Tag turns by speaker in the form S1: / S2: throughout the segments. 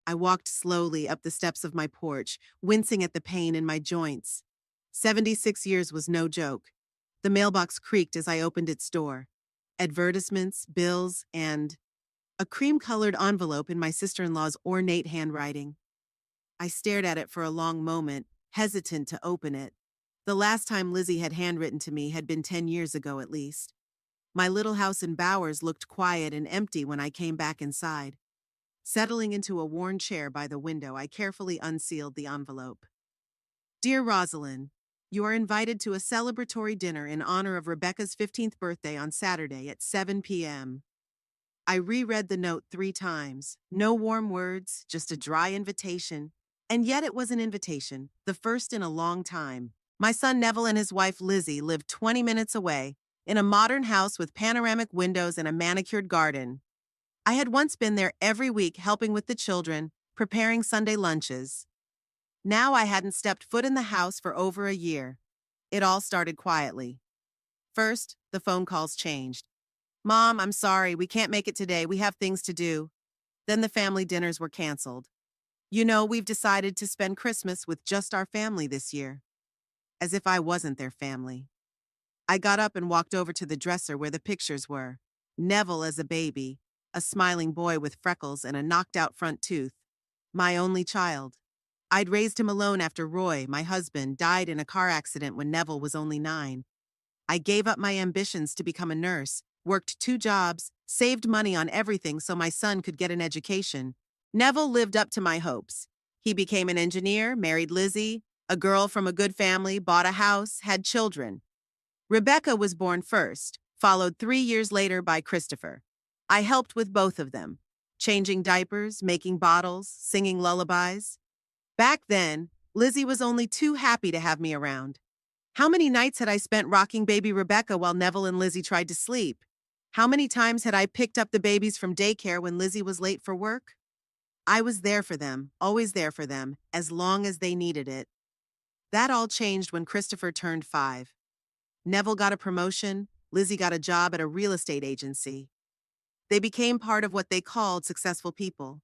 S1: I walked slowly up the steps of my porch, wincing at the pain in my joints. 76 years was no joke. The mailbox creaked as I opened its door. Advertisements, bills, and a cream-colored envelope in my sister-in-law's ornate handwriting. I stared at it for a long moment, hesitant to open it. The last time Lizzie had handwritten to me had been 10 years ago at least. My little house in Bowers looked quiet and empty when I came back inside. Settling into a worn chair by the window, I carefully unsealed the envelope. Dear Rosalind, you are invited to a celebratory dinner in honor of Rebecca's 15th birthday on Saturday at 7 p.m. I reread the note 3 times. No warm words, just a dry invitation. And yet it was an invitation, the first in a long time. My son Neville and his wife Lizzie lived 20 minutes away, in a modern house with panoramic windows and a manicured garden. I had once been there every week helping with the children, preparing Sunday lunches. Now I hadn't stepped foot in the house for over a year. It all started quietly. First, the phone calls changed. Mom, I'm sorry, we can't make it today, we have things to do. Then the family dinners were canceled. You know, we've decided to spend Christmas with just our family this year. As if I wasn't their family. I got up and walked over to the dresser where the pictures were. Neville as a baby, a smiling boy with freckles and a knocked-out front tooth. My only child. I'd raised him alone after Roy, my husband, died in a car accident when Neville was only 9. I gave up my ambitions to become a nurse, worked 2 jobs, saved money on everything so my son could get an education. Neville lived up to my hopes. He became an engineer, married Lizzie, a girl from a good family, bought a house, had children. Rebecca was born first, followed 3 years later by Christopher. I helped with both of them, changing diapers, making bottles, singing lullabies. Back then, Lizzie was only too happy to have me around. How many nights had I spent rocking baby Rebecca while Neville and Lizzie tried to sleep? How many times had I picked up the babies from daycare when Lizzie was late for work? I was there for them, always there for them, as long as they needed it. That all changed when Christopher turned 5. Neville got a promotion, Lizzie got a job at a real estate agency. They became part of what they called successful people.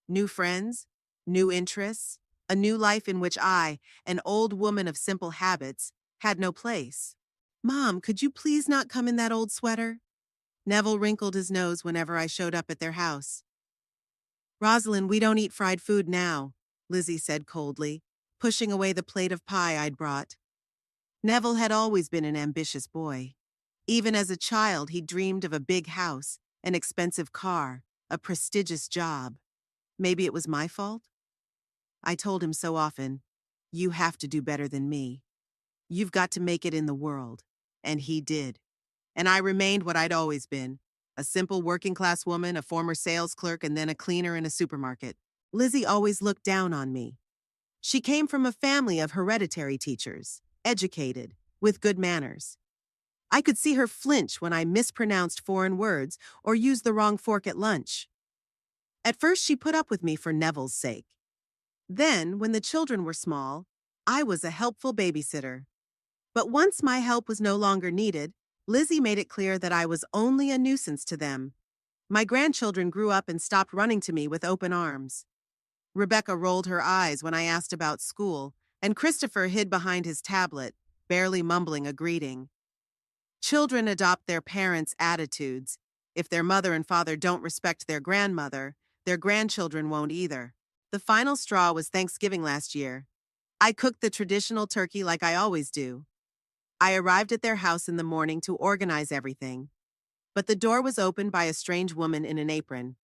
S1: New friends, new interests, a new life in which I, an old woman of simple habits, had no place. Mom, could you please not come in that old sweater? Neville wrinkled his nose whenever I showed up at their house. Rosalind, we don't eat fried food now, Lizzie said coldly, pushing away the plate of pie I'd brought. Neville had always been an ambitious boy. Even as a child, he dreamed of a big house, an expensive car, a prestigious job. Maybe it was my fault? I told him so often, you have to do better than me. You've got to make it in the world. And he did. And I remained what I'd always been, a simple working-class woman, a former sales clerk, and then a cleaner in a supermarket. Lizzie always looked down on me. She came from a family of hereditary teachers, educated, with good manners. I could see her flinch when I mispronounced foreign words or used the wrong fork at lunch. At first, she put up with me for Neville's sake. Then, when the children were small, I was a helpful babysitter. But once my help was no longer needed, Lizzie made it clear that I was only a nuisance to them. My grandchildren grew up and stopped running to me with open arms. Rebecca rolled her eyes when I asked about school, and Christopher hid behind his tablet, barely mumbling a greeting. Children adopt their parents' attitudes. If their mother and father don't respect their grandmother, their grandchildren won't either. The final straw was Thanksgiving last year. I cooked the traditional turkey like I always do. I arrived at their house in the morning to organize everything. But the door was opened by a strange woman in an apron.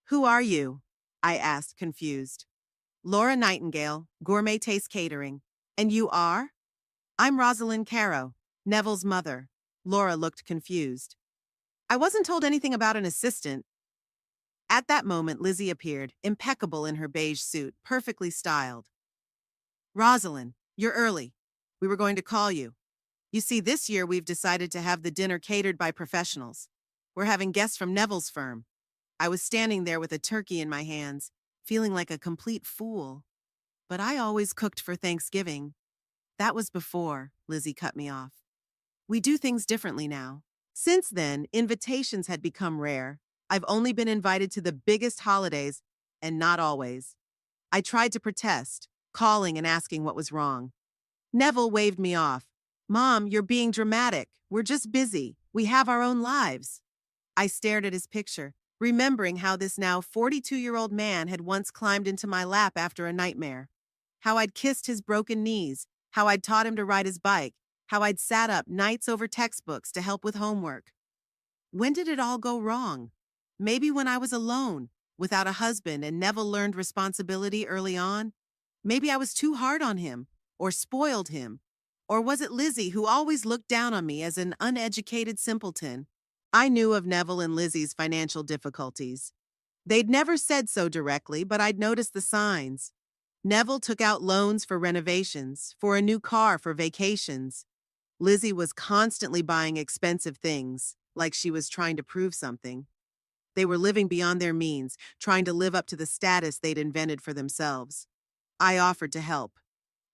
S1: Who are you? I asked, confused. Laura Nightingale, Gourmet Taste Catering. And you are? I'm Rosalind Caro, Neville's mother. Laura looked confused. I wasn't told anything about an assistant. At that moment, Lizzie appeared, impeccable in her beige suit, perfectly styled. Rosalind, you're early. We were going to call you. You see, this year we've decided to have the dinner catered by professionals. We're having guests from Neville's firm. I was standing there with a turkey in my hands, feeling like a complete fool. But I always cooked for Thanksgiving. That was before, Lizzie cut me off. We do things differently now. Since then, invitations had become rare. I've only been invited to the biggest holidays, and not always. I tried to protest, calling and asking what was wrong. Neville waved me off. Mom, you're being dramatic. We're just busy. We have our own lives. I stared at his picture, remembering how this now 42-year-old man had once climbed into my lap after a nightmare. How I'd kissed his broken knees, how I'd taught him to ride his bike, how I'd sat up nights over textbooks to help with homework. When did it all go wrong? Maybe when I was alone, without a husband, and Neville learned responsibility early on? Maybe I was too hard on him, or spoiled him. Or was it Lizzie who always looked down on me as an uneducated simpleton? I knew of Neville and Lizzie's financial difficulties. They'd never said so directly, but I'd noticed the signs. Neville took out loans for renovations, for a new car for vacations. Lizzie was constantly buying expensive things, like she was trying to prove something. They were living beyond their means, trying to live up to the status they'd invented for themselves. I offered to help.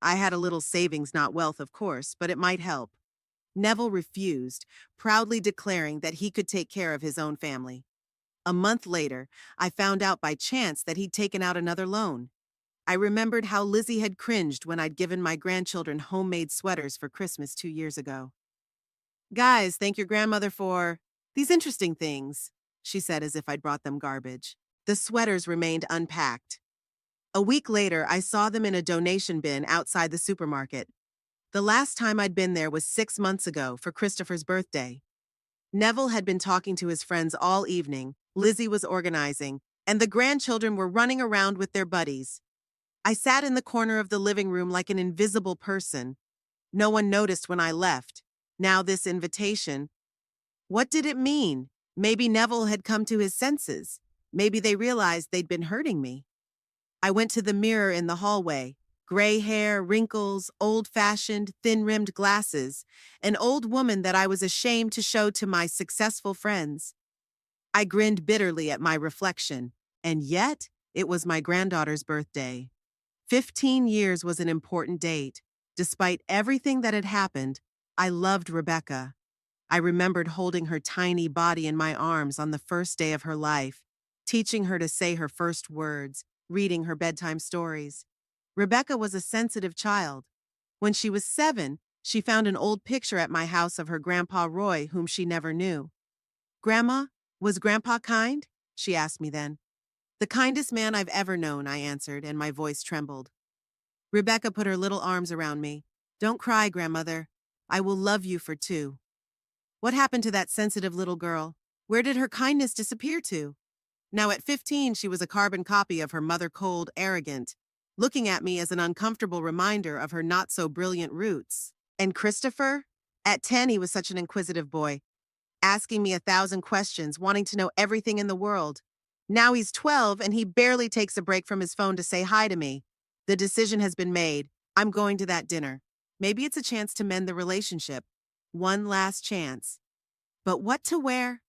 S1: I had a little savings, not wealth, of course, but it might help. Neville refused, proudly declaring that he could take care of his own family. A month later, I found out by chance that he'd taken out another loan. I remembered how Lizzie had cringed when I'd given my grandchildren homemade sweaters for Christmas 2 years ago. Guys, thank your grandmother for these interesting things, she said as if I'd brought them garbage. The sweaters remained unpacked. A week later, I saw them in a donation bin outside the supermarket. The last time I'd been there was 6 months ago for Christopher's birthday. Neville had been talking to his friends all evening, Lizzie was organizing, and the grandchildren were running around with their buddies. I sat in the corner of the living room like an invisible person. No one noticed when I left. Now this invitation. What did it mean? Maybe Neville had come to his senses. Maybe they realized they'd been hurting me. I went to the mirror in the hallway. Gray hair, wrinkles, old-fashioned, thin-rimmed glasses, an old woman that I was ashamed to show to my successful friends. I grinned bitterly at my reflection, and yet it was my granddaughter's birthday. 15 years was an important date. Despite everything that had happened, I loved Rebecca. I remembered holding her tiny body in my arms on the first day of her life, teaching her to say her first words, reading her bedtime stories. Rebecca was a sensitive child. When she was 7, she found an old picture at my house of her grandpa Roy, whom she never knew. "Grandma, was Grandpa kind?" she asked me then. "The kindest man I've ever known," I answered, and my voice trembled. Rebecca put her little arms around me. "Don't cry, grandmother. I will love you for 2. What happened to that sensitive little girl? Where did her kindness disappear to? Now at 15, she was a carbon copy of her mother, cold, arrogant, looking at me as an uncomfortable reminder of her not-so-brilliant roots. And Christopher? At 10, he was such an inquisitive boy, asking me 1,000 questions, wanting to know everything in the world. Now he's 12, and he barely takes a break from his phone to say hi to me. The decision has been made. I'm going to that dinner. Maybe it's a chance to mend the relationship. One last chance. But what to wear?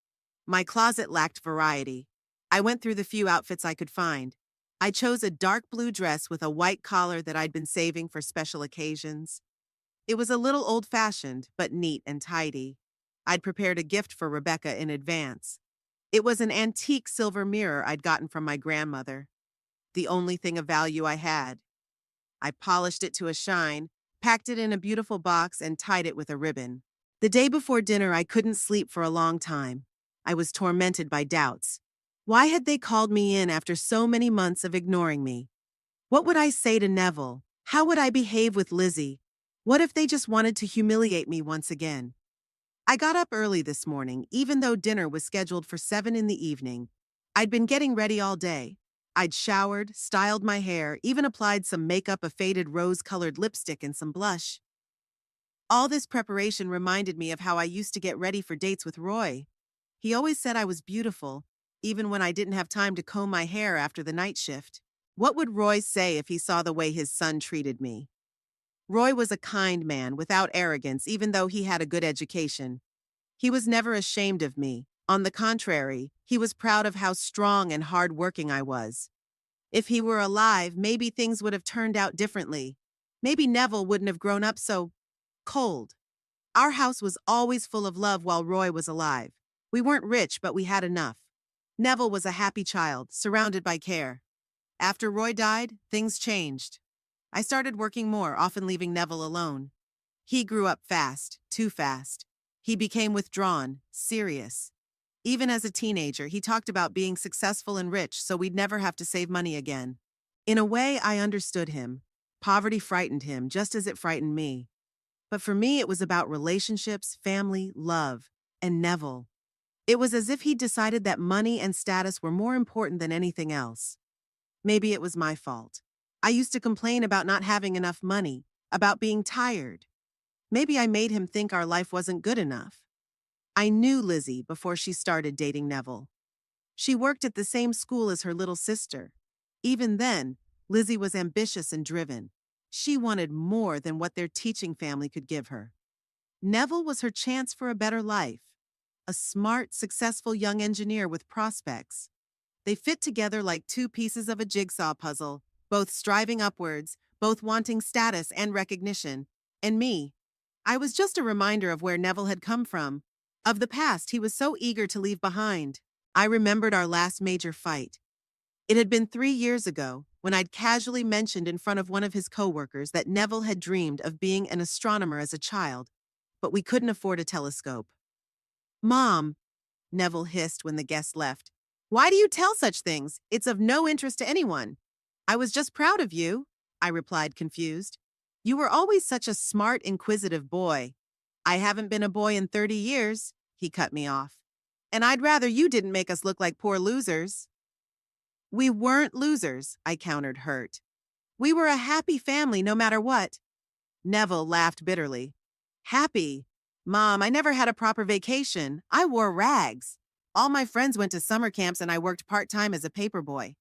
S1: My closet lacked variety. I went through the few outfits I could find. I chose a dark blue dress with a white collar that I'd been saving for special occasions. It was a little old-fashioned, but neat and tidy. I'd prepared a gift for Rebecca in advance. It was an antique silver mirror I'd gotten from my grandmother. The only thing of value I had. I polished it to a shine, packed it in a beautiful box, and tied it with a ribbon. The day before dinner, I couldn't sleep for a long time. I was tormented by doubts. Why had they called me in after so many months of ignoring me? What would I say to Neville? How would I behave with Lizzie? What if they just wanted to humiliate me once again? I got up early this morning, even though dinner was scheduled for 7 in the evening. I'd been getting ready all day. I'd showered, styled my hair, even applied some makeup, a faded rose-colored lipstick, and some blush. All this preparation reminded me of how I used to get ready for dates with Roy. He always said I was beautiful, even when I didn't have time to comb my hair after the night shift. What would Roy say if he saw the way his son treated me? Roy was a kind man, without arrogance, even though he had a good education. He was never ashamed of me. On the contrary, he was proud of how strong and hard-working I was. If he were alive, maybe things would have turned out differently. Maybe Neville wouldn't have grown up so cold. Our house was always full of love while Roy was alive. We weren't rich, but we had enough. Neville was a happy child, surrounded by care. After Roy died, things changed. I started working more, often leaving Neville alone. He grew up fast, too fast. He became withdrawn, serious. Even as a teenager, he talked about being successful and rich so we'd never have to save money again. In a way, I understood him. Poverty frightened him, just as it frightened me. But for me, it was about relationships, family, love, and Neville. It was as if he'd decided that money and status were more important than anything else. Maybe it was my fault. I used to complain about not having enough money, about being tired. Maybe I made him think our life wasn't good enough. I knew Lizzie before she started dating Neville. She worked at the same school as her little sister. Even then, Lizzie was ambitious and driven. She wanted more than what their teaching family could give her. Neville was her chance for a better life. A smart, successful young engineer with prospects. They fit together like two pieces of a jigsaw puzzle, both striving upwards, both wanting status and recognition. And me. I was just a reminder of where Neville had come from, of the past he was so eager to leave behind. I remembered our last major fight. It had been 3 years ago, when I'd casually mentioned in front of one of his coworkers that Neville had dreamed of being an astronomer as a child, but we couldn't afford a telescope. "Mom," Neville hissed when the guest left, "why do you tell such things? It's of no interest to anyone." "I was just proud of you," I replied, confused. "You were always such a smart, inquisitive boy." "I haven't been a boy in 30 years, he cut me off. "And I'd rather you didn't make us look like poor losers." "We weren't losers," I countered, hurt. "We were a happy family no matter what." Neville laughed bitterly. "Happy? Mom, I never had a proper vacation. I wore rags. All my friends went to summer camps and I worked part-time as a paperboy.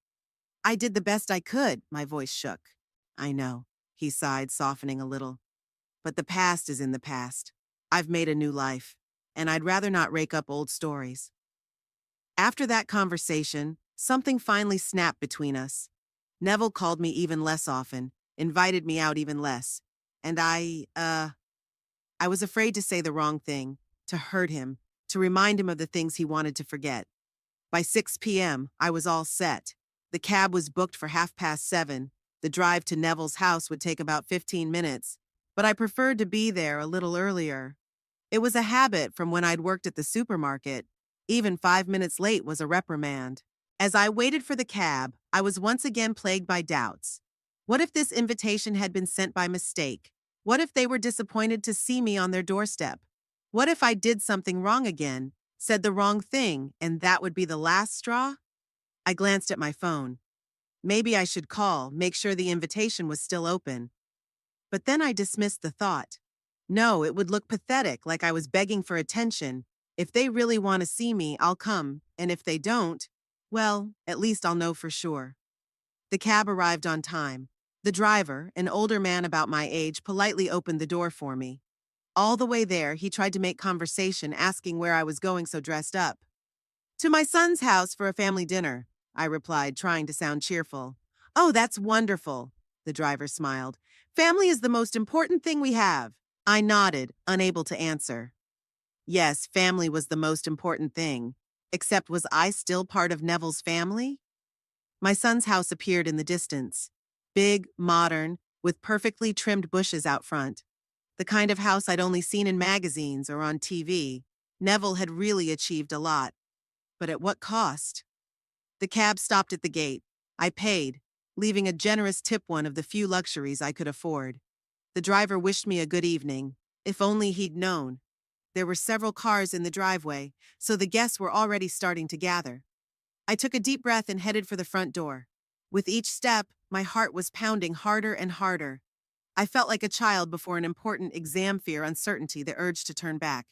S1: I did the best I could," my voice shook. "I know," he sighed, softening a little. "But the past is in the past. I've made a new life, and I'd rather not rake up old stories." After that conversation, something finally snapped between us. Neville called me even less often, invited me out even less, and I was afraid to say the wrong thing, to hurt him, to remind him of the things he wanted to forget. By 6 p.m., I was all set. The cab was booked for 7:30. The drive to Neville's house would take about 15 minutes, but I preferred to be there a little earlier. It was a habit from when I'd worked at the supermarket. Even 5 minutes late was a reprimand. As I waited for the cab, I was once again plagued by doubts. What if this invitation had been sent by mistake? What if they were disappointed to see me on their doorstep? What if I did something wrong again, said the wrong thing, and that would be the last straw? I glanced at my phone. Maybe I should call, make sure the invitation was still open. But then I dismissed the thought. No, it would look pathetic, like I was begging for attention. If they really want to see me, I'll come, and if they don't, well, at least I'll know for sure. The cab arrived on time. The driver, an older man about my age, politely opened the door for me. All the way there, he tried to make conversation, asking where I was going so dressed up. "To my son's house for a family dinner," I replied, trying to sound cheerful. "Oh, that's wonderful," the driver smiled. "Family is the most important thing we have." I nodded, unable to answer. Yes, family was the most important thing. Except was I still part of Neville's family? My son's house appeared in the distance. Big, modern, with perfectly trimmed bushes out front. The kind of house I'd only seen in magazines or on TV. Neville had really achieved a lot. But at what cost? The cab stopped at the gate. I paid, leaving a generous tip, one of the few luxuries I could afford. The driver wished me a good evening. If only he'd known. There were several cars in the driveway, so the guests were already starting to gather. I took a deep breath and headed for the front door. With each step, my heart was pounding harder and harder. I felt like a child before an important exam, fear, uncertainty, the urge to turn back.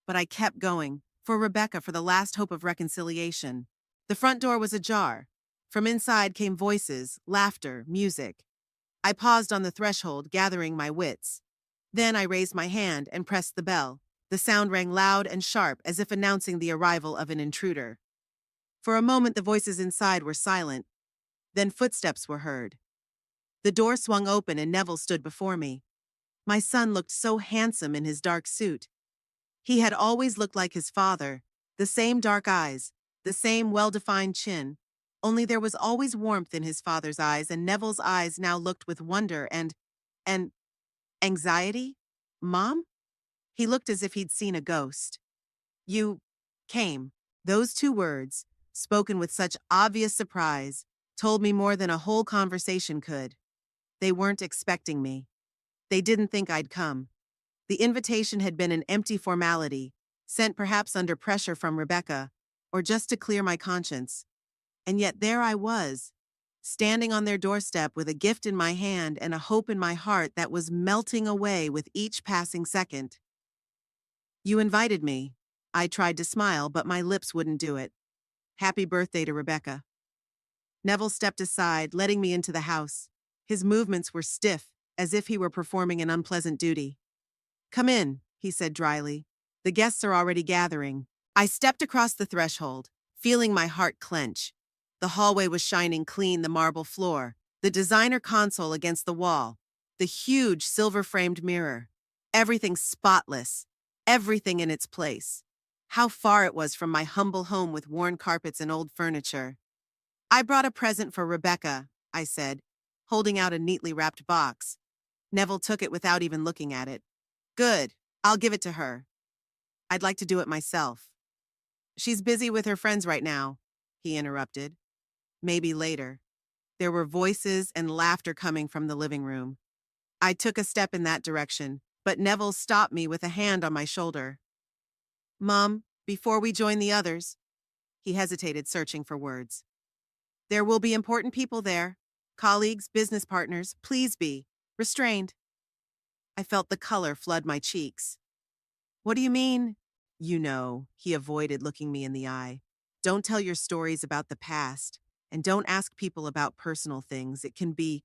S1: But I kept going, for Rebecca, for the last hope of reconciliation. The front door was ajar. From inside came voices, laughter, music. I paused on the threshold, gathering my wits. Then I raised my hand and pressed the bell. The sound rang loud and sharp, as if announcing the arrival of an intruder. For a moment, the voices inside were silent. Then footsteps were heard. The door swung open and Neville stood before me. My son looked so handsome in his dark suit. He had always looked like his father, the same dark eyes, the same well-defined chin. Only there was always warmth in his father's eyes, and Neville's eyes now looked with wonder and anxiety. Mom? He looked as if he'd seen a ghost. You came. Those two words, spoken with such obvious surprise, told me more than a whole conversation could. They weren't expecting me. They didn't think I'd come. The invitation had been an empty formality, sent perhaps under pressure from Rebecca, or just to clear my conscience. And yet there I was, standing on their doorstep with a gift in my hand and a hope in my heart that was melting away with each passing second. You invited me. I tried to smile, but my lips wouldn't do it. Happy birthday to Rebecca. Neville stepped aside, letting me into the house. His movements were stiff, as if he were performing an unpleasant duty. Come in, he said dryly. The guests are already gathering. I stepped across the threshold, feeling my heart clench. The hallway was shining clean, the marble floor, the designer console against the wall, the huge silver-framed mirror. Everything spotless, everything in its place. How far it was from my humble home with worn carpets and old furniture. I brought a present for Rebecca, I said, holding out a neatly wrapped box. Neville took it without even looking at it. Good, I'll give it to her. I'd like to do it myself. She's busy with her friends right now, he interrupted. Maybe later. There were voices and laughter coming from the living room. I took a step in that direction, but Neville stopped me with a hand on my shoulder. Mom, before we join the others, he hesitated, searching for words. There will be important people there. Colleagues, business partners, please be restrained. I felt the color flood my cheeks. What do you mean? You know, he avoided looking me in the eye. Don't tell your stories about the past, and don't ask people about personal things. It can be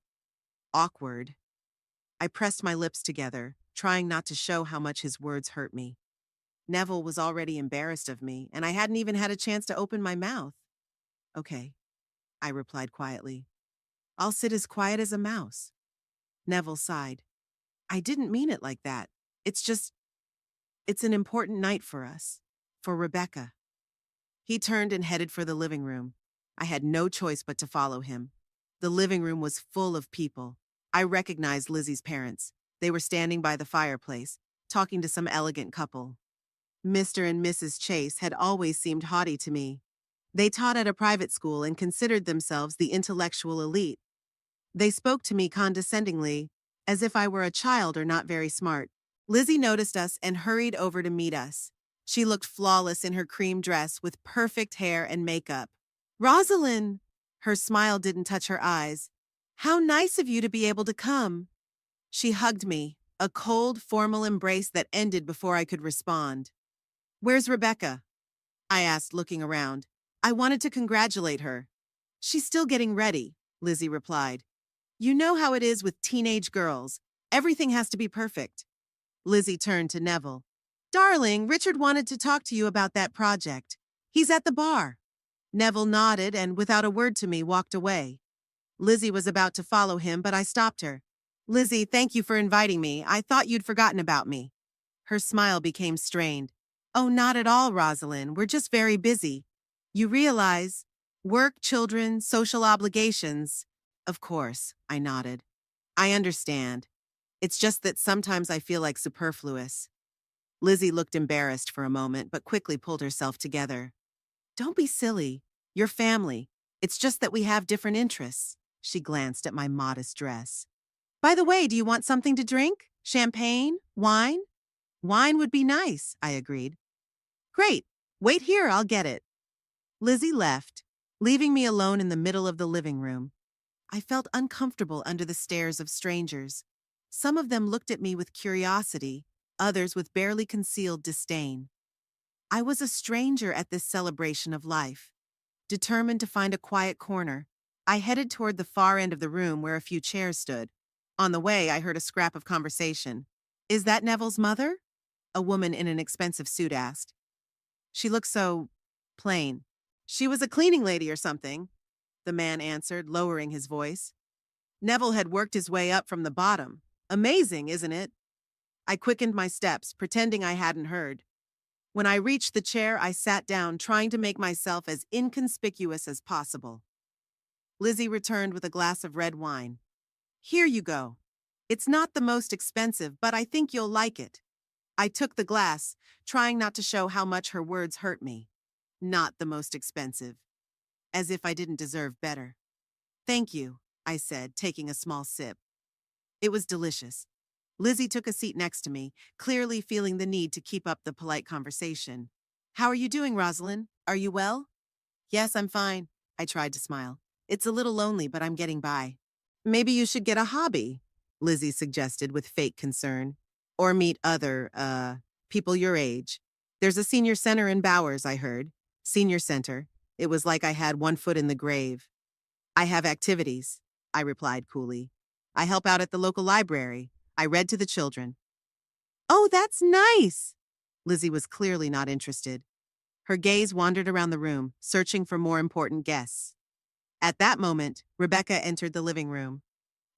S1: awkward. I pressed my lips together, trying not to show how much his words hurt me. Neville was already embarrassed of me, and I hadn't even had a chance to open my mouth. Okay, I replied quietly. I'll sit as quiet as a mouse. Neville sighed. I didn't mean it like that. It's an important night for us. For Rebecca. He turned and headed for the living room. I had no choice but to follow him. The living room was full of people. I recognized Lizzie's parents. They were standing by the fireplace, talking to some elegant couple. Mr. and Mrs. Chase had always seemed haughty to me. They taught at a private school and considered themselves the intellectual elite. They spoke to me condescendingly, as if I were a child or not very smart. Lizzie noticed us and hurried over to meet us. She looked flawless in her cream dress with perfect hair and makeup. Rosalind! Her smile didn't touch her eyes. How nice of you to be able to come. She hugged me, a cold, formal embrace that ended before I could respond. Where's Rebecca? I asked, looking around. I wanted to congratulate her. She's still getting ready, Lizzie replied. You know how it is with teenage girls. Everything has to be perfect. Lizzie turned to Neville. Darling, Richard wanted to talk to you about that project. He's at the bar. Neville nodded and, without a word to me, walked away. Lizzie was about to follow him, but I stopped her. Lizzie, thank you for inviting me. I thought you'd forgotten about me. Her smile became strained. Oh, not at all, Rosalind. We're just very busy. You realize, work, children, social obligations. Of course, I nodded. I understand. It's just that sometimes I feel like superfluous. Lizzie looked embarrassed for a moment, but quickly pulled herself together. Don't be silly. You're family. It's just that we have different interests. She glanced at my modest dress. By the way, do you want something to drink? Champagne? Wine? Wine would be nice, I agreed. Great. Wait here, I'll get it. Lizzie left, leaving me alone in the middle of the living room. I felt uncomfortable under the stares of strangers. Some of them looked at me with curiosity, others with barely concealed disdain. I was a stranger at this celebration of life. Determined to find a quiet corner, I headed toward the far end of the room where a few chairs stood. On the way, I heard a scrap of conversation. Is that Neville's mother? A woman in an expensive suit asked. She looked so plain. She was a cleaning lady or something, the man answered, lowering his voice. Neville had worked his way up from the bottom. Amazing, isn't it? I quickened my steps, pretending I hadn't heard. When I reached the chair, I sat down, trying to make myself as inconspicuous as possible. Lizzie returned with a glass of red wine. Here you go. It's not the most expensive, but I think you'll like it. I took the glass, trying not to show how much her words hurt me. Not the most expensive. As if I didn't deserve better. Thank you, I said, taking a small sip. It was delicious. Lizzie took a seat next to me, clearly feeling the need to keep up the polite conversation. How are you doing, Rosalind? Are you well? Yes, I'm fine. I tried to smile. It's a little lonely, but I'm getting by. Maybe you should get a hobby, Lizzie suggested with fake concern. Or meet other, people your age. There's a senior center in Bowers, I heard. Senior center. It was like I had one foot in the grave. I have activities, I replied coolly. I help out at the local library. I read to the children. Oh, that's nice! Lizzie was clearly not interested. Her gaze wandered around the room, searching for more important guests. At that moment, Rebecca entered the living room.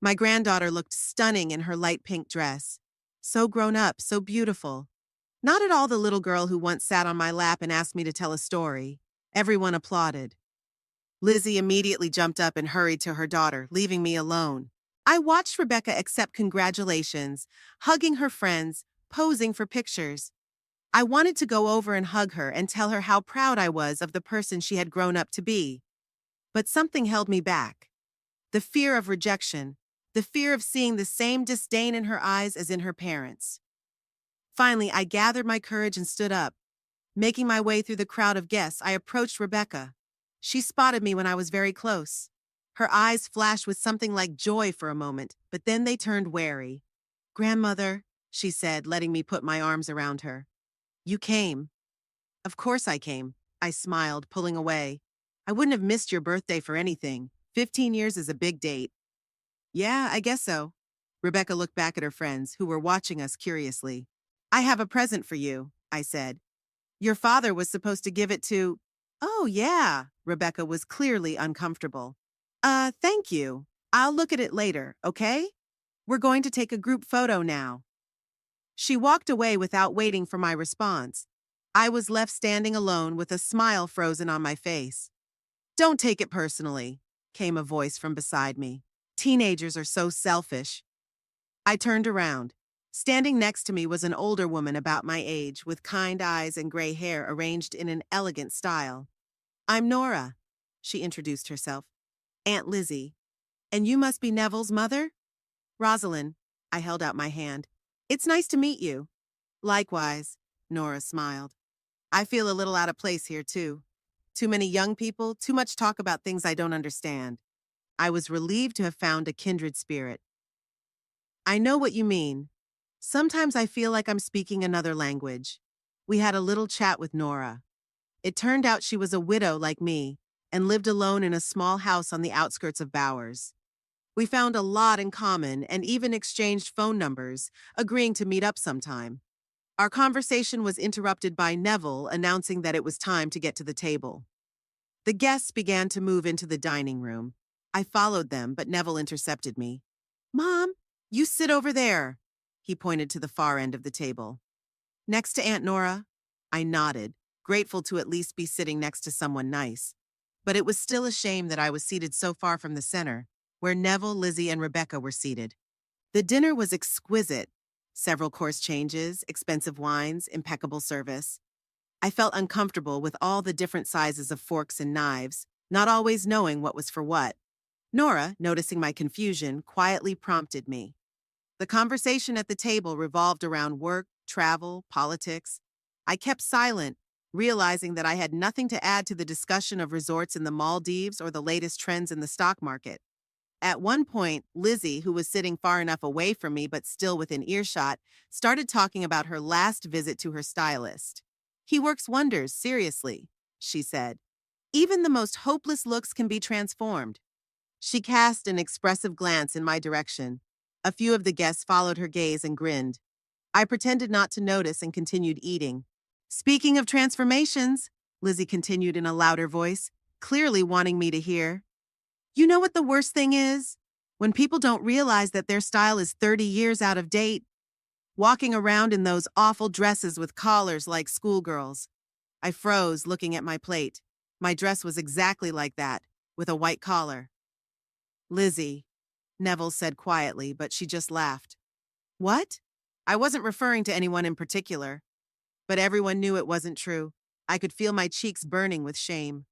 S1: My granddaughter looked stunning in her light pink dress. So grown up, so beautiful. Not at all the little girl who once sat on my lap and asked me to tell a story. Everyone applauded. Lizzie immediately jumped up and hurried to her daughter, leaving me alone. I watched Rebecca accept congratulations, hugging her friends, posing for pictures. I wanted to go over and hug her and tell her how proud I was of the person she had grown up to be. But something held me back. The fear of rejection, the fear of seeing the same disdain in her eyes as in her parents. Finally, I gathered my courage and stood up. Making my way through the crowd of guests, I approached Rebecca. She spotted me when I was very close. Her eyes flashed with something like joy for a moment, but then they turned wary. Grandmother, she said, letting me put my arms around her. You came. Of course I came. I smiled, pulling away. I wouldn't have missed your birthday for anything. 15 years is a big date. Yeah, I guess so. Rebecca looked back at her friends, who were watching us curiously. I have a present for you, I said. Your father was supposed to give it to... Oh, yeah. Rebecca was clearly uncomfortable. Thank you. I'll look at it later, okay? We're going to take a group photo now. She walked away without waiting for my response. I was left standing alone with a smile frozen on my face. Don't take it personally, came a voice from beside me. Teenagers are so selfish. I turned around. Standing next to me was an older woman about my age, with kind eyes and gray hair arranged in an elegant style. I'm Nora, she introduced herself. Aunt Lizzie. And you must be Neville's mother? Rosalind. I held out my hand. It's nice to meet you. Likewise, Nora smiled. I feel a little out of place here, too. Too many young people, too much talk about things I don't understand. I was relieved to have found a kindred spirit. I know what you mean. Sometimes I feel like I'm speaking another language. We had a little chat with Nora. It turned out she was a widow like me and lived alone in a small house on the outskirts of Bowers. We found a lot in common and even exchanged phone numbers, agreeing to meet up sometime. Our conversation was interrupted by Neville announcing that it was time to get to the table. The guests began to move into the dining room. I followed them, but Neville intercepted me. Mom, you sit over there. He pointed to the far end of the table. Next to Aunt Nora? I nodded, grateful to at least be sitting next to someone nice. But it was still a shame that I was seated so far from the center, where Neville, Lizzie, and Rebecca were seated. The dinner was exquisite. Several course changes, expensive wines, impeccable service. I felt uncomfortable with all the different sizes of forks and knives, not always knowing what was for what. Nora, noticing my confusion, quietly prompted me. The conversation at the table revolved around work, travel, politics. I kept silent, realizing that I had nothing to add to the discussion of resorts in the Maldives or the latest trends in the stock market. At one point, Lizzie, who was sitting far enough away from me but still within earshot, started talking about her last visit to her stylist. He works wonders, seriously, she said. Even the most hopeless looks can be transformed. She cast an expressive glance in my direction. A few of the guests followed her gaze and grinned. I pretended not to notice and continued eating. Speaking of transformations, Lizzie continued in a louder voice, clearly wanting me to hear. You know what the worst thing is? When people don't realize that their style is 30 years out of date. Walking around in those awful dresses with collars like schoolgirls. I froze, looking at my plate. My dress was exactly like that, with a white collar. Lizzie, Neville said quietly, but she just laughed. What? I wasn't referring to anyone in particular, but everyone knew it wasn't true. I could feel my cheeks burning with shame.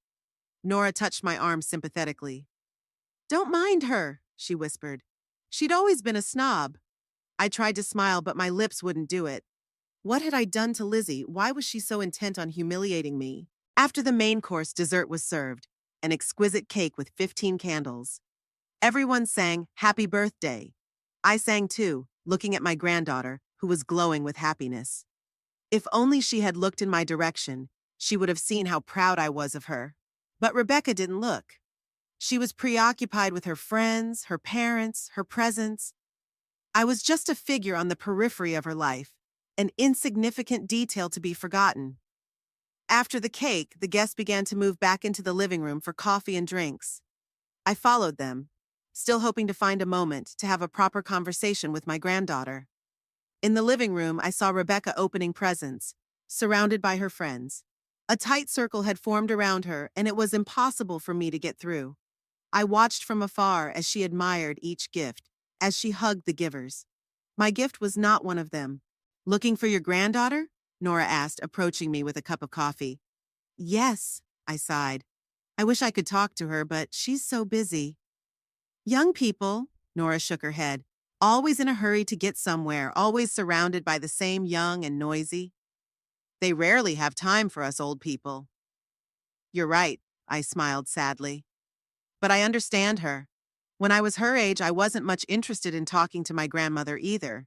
S1: Nora touched my arm sympathetically. Don't mind her, she whispered. She'd always been a snob. I tried to smile, but my lips wouldn't do it. What had I done to Lizzie? Why was she so intent on humiliating me? After the main course, dessert was served, an exquisite cake with 15 candles. Everyone sang Happy Birthday. I sang too, looking at my granddaughter, who was glowing with happiness. If only she had looked in my direction, she would have seen how proud I was of her. But Rebecca didn't look. She was preoccupied with her friends, her parents, her presents. I was just a figure on the periphery of her life, an insignificant detail to be forgotten. After the cake, the guests began to move back into the living room for coffee and drinks. I followed them, still hoping to find a moment to have a proper conversation with my granddaughter. In the living room, I saw Rebecca opening presents, surrounded by her friends. A tight circle had formed around her, and it was impossible for me to get through. I watched from afar as she admired each gift, as she hugged the givers. My gift was not one of them. Looking for your granddaughter? Nora asked, approaching me with a cup of coffee. Yes, I sighed. I wish I could talk to her, but she's so busy. Young people, Nora shook her head, always in a hurry to get somewhere, always surrounded by the same young and noisy. They rarely have time for us old people. You're right, I smiled sadly. But I understand her. When I was her age, I wasn't much interested in talking to my grandmother either.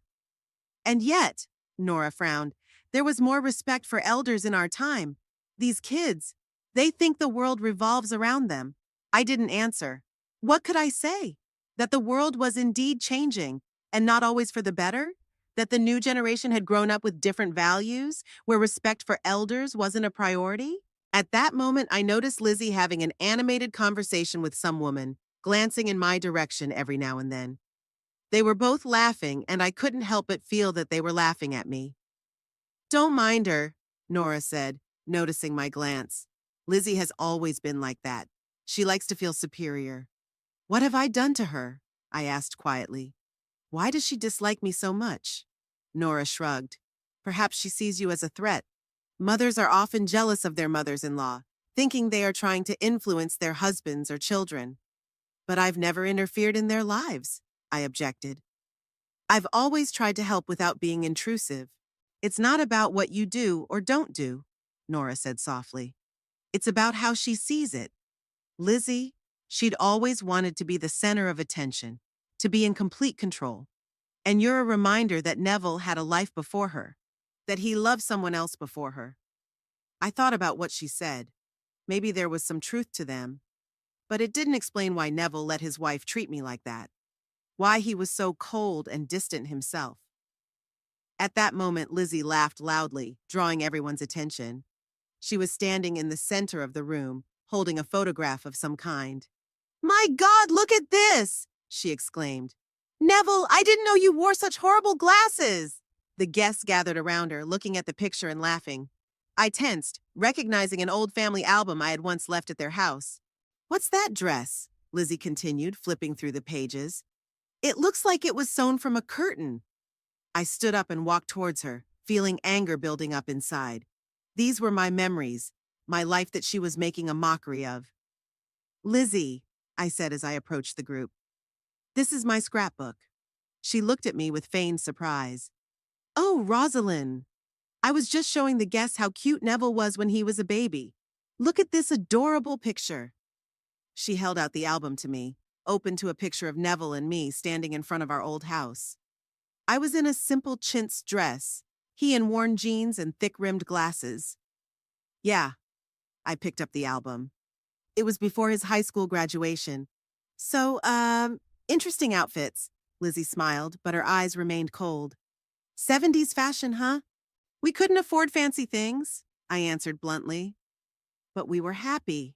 S1: And yet, Nora frowned, there was more respect for elders in our time. These kids, they think the world revolves around them. I didn't answer. What could I say? That the world was indeed changing, and not always for the better? That the new generation had grown up with different values, where respect for elders wasn't a priority? At that moment, I noticed Lizzie having an animated conversation with some woman, glancing in my direction every now and then. They were both laughing, and I couldn't help but feel that they were laughing at me. Don't mind her, Nora said, noticing my glance. Lizzie has always been like that. She likes to feel superior. What have I done to her? I asked quietly. Why does she dislike me so much? Nora shrugged. Perhaps she sees you as a threat. Mothers are often jealous of their mothers-in-law, thinking they are trying to influence their husbands or children. But I've never interfered in their lives, I objected. I've always tried to help without being intrusive. It's not about what you do or don't do, Nora said softly. It's about how she sees it. Lizzie, she'd always wanted to be the center of attention, to be in complete control. And you're a reminder that Neville had a life before her, that he loved someone else before her. I thought about what she said. Maybe there was some truth to them, but it didn't explain why Neville let his wife treat me like that, why he was so cold and distant himself. At that moment, Lizzie laughed loudly, drawing everyone's attention. She was standing in the center of the room, holding a photograph of some kind. My God, look at this! She exclaimed. Neville, I didn't know you wore such horrible glasses! The guests gathered around her, looking at the picture and laughing. I tensed, recognizing an old family album I had once left at their house. What's that dress? Lizzie continued, flipping through the pages. It looks like it was sewn from a curtain. I stood up and walked towards her, feeling anger building up inside. These were my memories, my life that she was making a mockery of. Lizzie, I said as I approached the group. This is my scrapbook. She looked at me with feigned surprise. Oh, Rosalind. I was just showing the guests how cute Neville was when he was a baby. Look at this adorable picture. She held out the album to me, open to a picture of Neville and me standing in front of our old house. I was in a simple chintz dress, he in worn jeans and thick-rimmed glasses. Yeah, I picked up the album. It was before his high school graduation. So, interesting outfits, Lizzie smiled, but her eyes remained cold. 70s fashion, huh? We couldn't afford fancy things, I answered bluntly. But we were happy.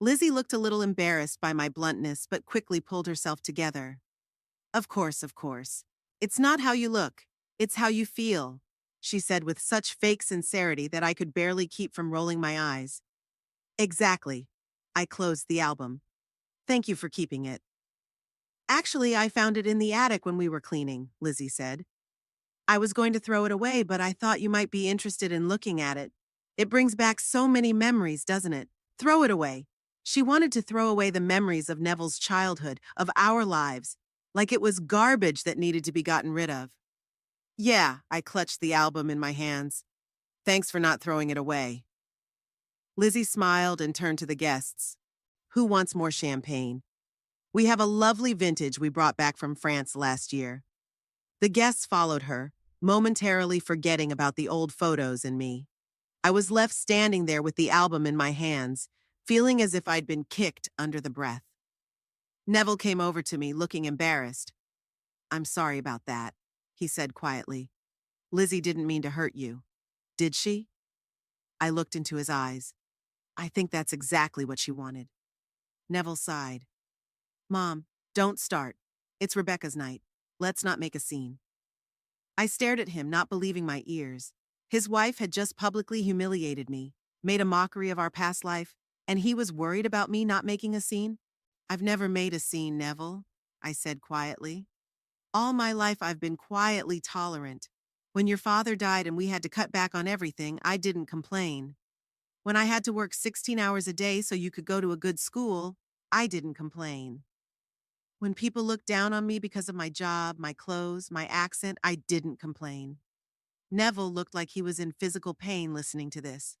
S1: Lizzie looked a little embarrassed by my bluntness, but quickly pulled herself together. Of course. It's not how you look, it's how you feel, she said with such fake sincerity that I could barely keep from rolling my eyes. Exactly. I closed the album. Thank you for keeping it. Actually, I found it in the attic when we were cleaning, Lizzie said. I was going to throw it away, but I thought you might be interested in looking at it. It brings back so many memories, doesn't it? Throw it away. She wanted to throw away the memories of Neville's childhood, of our lives, like it was garbage that needed to be gotten rid of. Yeah, I clutched the album in my hands. Thanks for not throwing it away. Lizzie smiled and turned to the guests. Who wants more champagne? We have a lovely vintage we brought back from France last year. The guests followed her, momentarily forgetting about the old photos and me. I was left standing there with the album in my hands, feeling as if I'd been kicked under the breath. Neville came over to me, looking embarrassed. I'm sorry about that, he said quietly. Lizzie didn't mean to hurt you. Did she? I looked into his eyes. I think that's exactly what she wanted. Neville sighed. Mom, don't start. It's Rebecca's night. Let's not make a scene. I stared at him, not believing my ears. His wife had just publicly humiliated me, made a mockery of our past life, and he was worried about me not making a scene? I've never made a scene, Neville, I said quietly. All my life I've been quietly tolerant. When your father died and we had to cut back on everything, I didn't complain. When I had to work 16 hours a day so you could go to a good school, I didn't complain. When people looked down on me because of my job, my clothes, my accent, I didn't complain. Neville looked like he was in physical pain listening to this.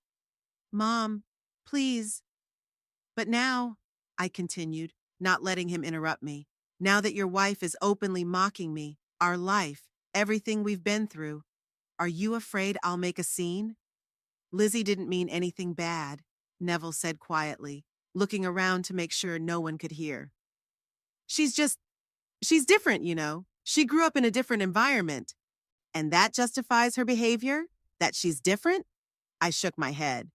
S1: Mom, please. But now, I continued, not letting him interrupt me, now that your wife is openly mocking me, our life, everything we've been through, are you afraid I'll make a scene? Lizzie didn't mean anything bad, Neville said quietly, looking around to make sure no one could hear. She's different, you know. She grew up in a different environment. And that justifies her behavior? That she's different? I shook my head.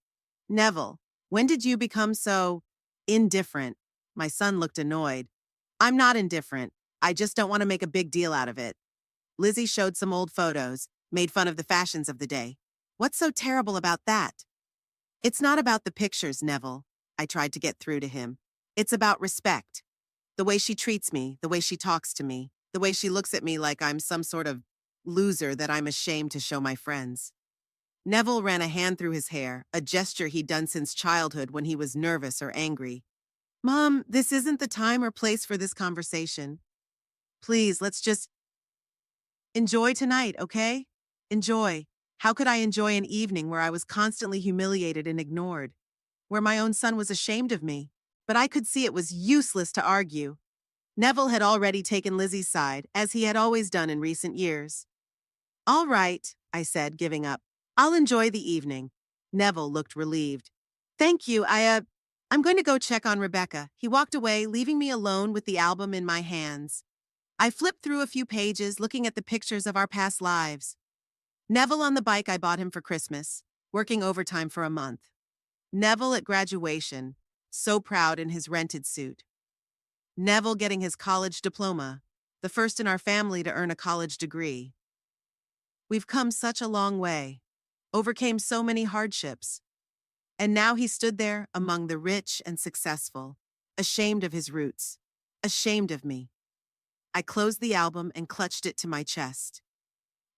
S1: Neville, when did you become so indifferent? My son looked annoyed. I'm not indifferent. I just don't want to make a big deal out of it. Lizzie showed some old photos, made fun of the fashions of the day. What's so terrible about that? It's not about the pictures, Neville. I tried to get through to him. It's about respect. The way she treats me, the way she talks to me, the way she looks at me like I'm some sort of loser that I'm ashamed to show my friends. Neville ran a hand through his hair, a gesture he'd done since childhood when he was nervous or angry. Mom, this isn't the time or place for this conversation. Please, let's just enjoy tonight, okay? Enjoy. How could I enjoy an evening where I was constantly humiliated and ignored? Where my own son was ashamed of me? But I could see it was useless to argue. Neville had already taken Lizzie's side, as he had always done in recent years. All right, I said, giving up. I'll enjoy the evening. Neville looked relieved. Thank you, I'm going to go check on Rebecca. He walked away, leaving me alone with the album in my hands. I flipped through a few pages, looking at the pictures of our past lives. Neville on the bike I bought him for Christmas, working overtime for a month. Neville at graduation, so proud in his rented suit. Neville getting his college diploma, the first in our family to earn a college degree. We've come such a long way, overcame so many hardships. And now he stood there among the rich and successful, ashamed of his roots, ashamed of me. I closed the album and clutched it to my chest.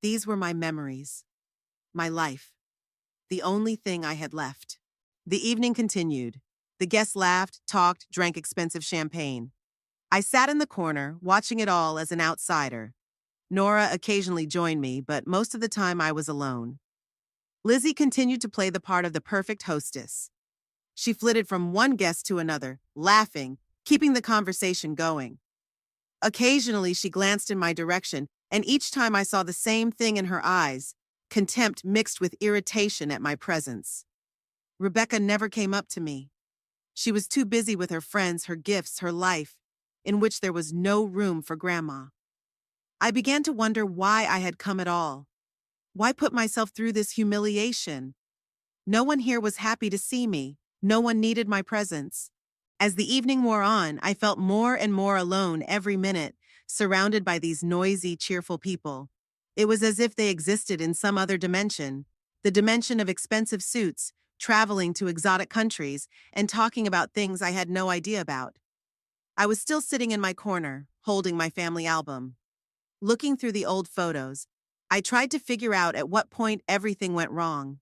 S1: These were my memories, my life, the only thing I had left. The evening continued. The guests laughed, talked, drank expensive champagne. I sat in the corner, watching it all as an outsider. Nora occasionally joined me, but most of the time I was alone. Lizzie continued to play the part of the perfect hostess. She flitted from one guest to another, laughing, keeping the conversation going. Occasionally she glanced in my direction, and each time I saw the same thing in her eyes, contempt mixed with irritation at my presence. Rebecca never came up to me. She was too busy with her friends, her gifts, her life, in which there was no room for Grandma. I began to wonder why I had come at all. Why put myself through this humiliation? No one here was happy to see me. No one needed my presence. As the evening wore on, I felt more and more alone every minute, surrounded by these noisy, cheerful people. It was as if they existed in some other dimension, the dimension of expensive suits, traveling to exotic countries, and talking about things I had no idea about. I was still sitting in my corner, holding my family album. Looking through the old photos, I tried to figure out at what point everything went wrong.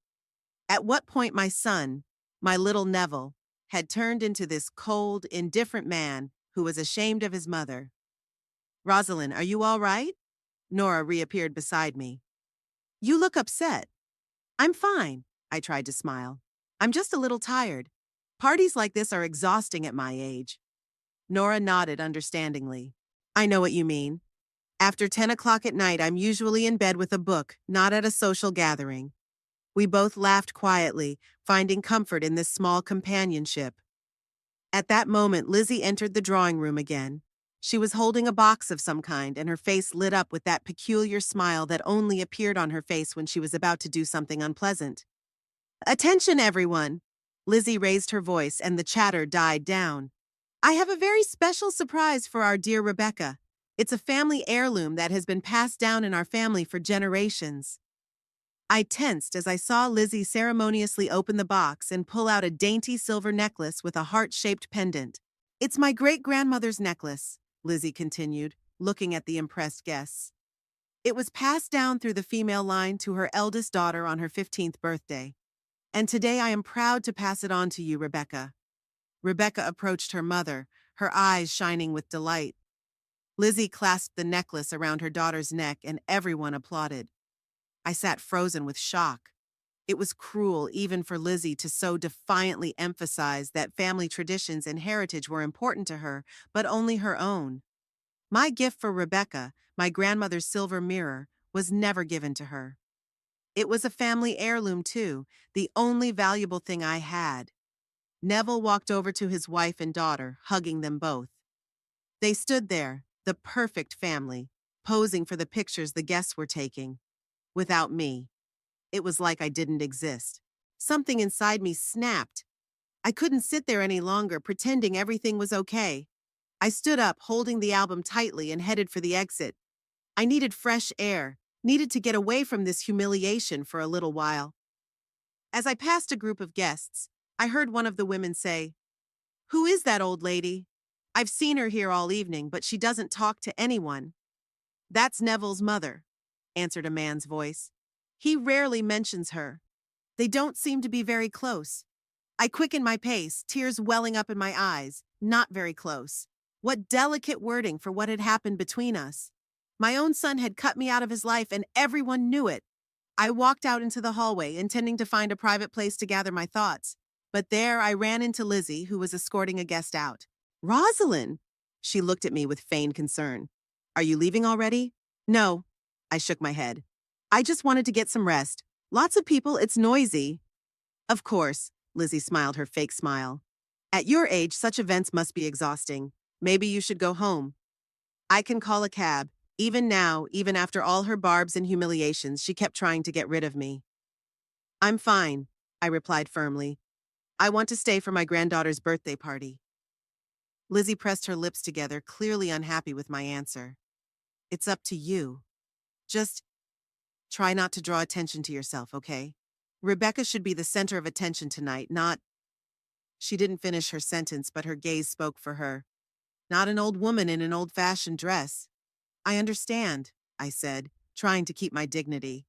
S1: At what point my son, my little Neville, had turned into this cold, indifferent man who was ashamed of his mother. "Rosalind, are you all right?" Nora reappeared beside me. "You look upset." "I'm fine," I tried to smile. "I'm just a little tired. Parties like this are exhausting at my age." Nora nodded understandingly. "I know what you mean. After 10 o'clock at night, I'm usually in bed with a book, not at a social gathering." We both laughed quietly, finding comfort in this small companionship. At that moment, Lizzie entered the drawing room again. She was holding a box of some kind, and her face lit up with that peculiar smile that only appeared on her face when she was about to do something unpleasant. "Attention, everyone!" Lizzie raised her voice, and the chatter died down. "I have a very special surprise for our dear Rebecca. It's a family heirloom that has been passed down in our family for generations." I tensed as I saw Lizzie ceremoniously open the box and pull out a dainty silver necklace with a heart-shaped pendant. "It's my great-grandmother's necklace," Lizzie continued, looking at the impressed guests. "It was passed down through the female line to her eldest daughter on her 15th birthday. And today I am proud to pass it on to you, Rebecca." Rebecca approached her mother, her eyes shining with delight. Lizzie clasped the necklace around her daughter's neck, and everyone applauded. I sat frozen with shock. It was cruel even for Lizzie to so defiantly emphasize that family traditions and heritage were important to her, but only her own. My gift for Rebecca, my grandmother's silver mirror, was never given to her. It was a family heirloom too, the only valuable thing I had. Neville walked over to his wife and daughter, hugging them both. They stood there, the perfect family, posing for the pictures the guests were taking. Without me. It was like I didn't exist. Something inside me snapped. I couldn't sit there any longer, pretending everything was okay. I stood up, holding the album tightly, and headed for the exit. I needed fresh air, needed to get away from this humiliation for a little while. As I passed a group of guests, I heard one of the women say, "Who is that old lady? I've seen her here all evening, but she doesn't talk to anyone." "That's Neville's mother," answered a man's voice. "He rarely mentions her. They don't seem to be very close." I quickened my pace, tears welling up in my eyes. Not very close. What delicate wording for what had happened between us. My own son had cut me out of his life, and everyone knew it. I walked out into the hallway, intending to find a private place to gather my thoughts. But there I ran into Lizzie, who was escorting a guest out. "Rosalind!" She looked at me with feigned concern. "Are you leaving already?" "No." I shook my head. "I just wanted to get some rest. Lots of people, it's noisy." "Of course," Lizzie smiled her fake smile. "At your age, such events must be exhausting. Maybe you should go home. I can call a cab." Even now, even after all her barbs and humiliations, she kept trying to get rid of me. "I'm fine," I replied firmly. "I want to stay for my granddaughter's birthday party." Lizzie pressed her lips together, clearly unhappy with my answer. "It's up to you. Just try not to draw attention to yourself, okay? Rebecca should be the center of attention tonight, not—" She didn't finish her sentence, but her gaze spoke for her. "Not an old woman in an old-fashioned dress." "I understand," I said, trying to keep my dignity.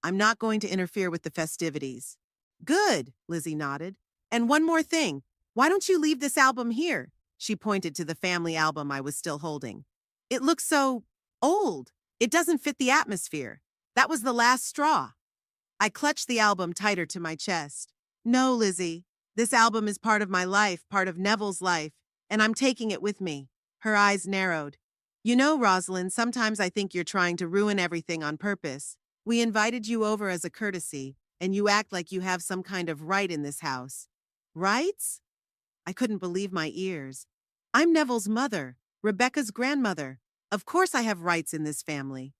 S1: "I'm not going to interfere with the festivities." "Good," Lizzie nodded. "And one more thing. Why don't you leave this album here?" She pointed to the family album I was still holding. "It looks so old. It doesn't fit the atmosphere. That was the last straw." I clutched the album tighter to my chest. "No, Lizzie. This album is part of my life, part of Neville's life, and I'm taking it with me." Her eyes narrowed. "You know, Rosalind, sometimes I think you're trying to ruin everything on purpose. We invited you over as a courtesy, and you act like you have some kind of right in this house." "Rights?" I couldn't believe my ears. "I'm Neville's mother, Rebecca's grandmother. Of course I have rights in this family."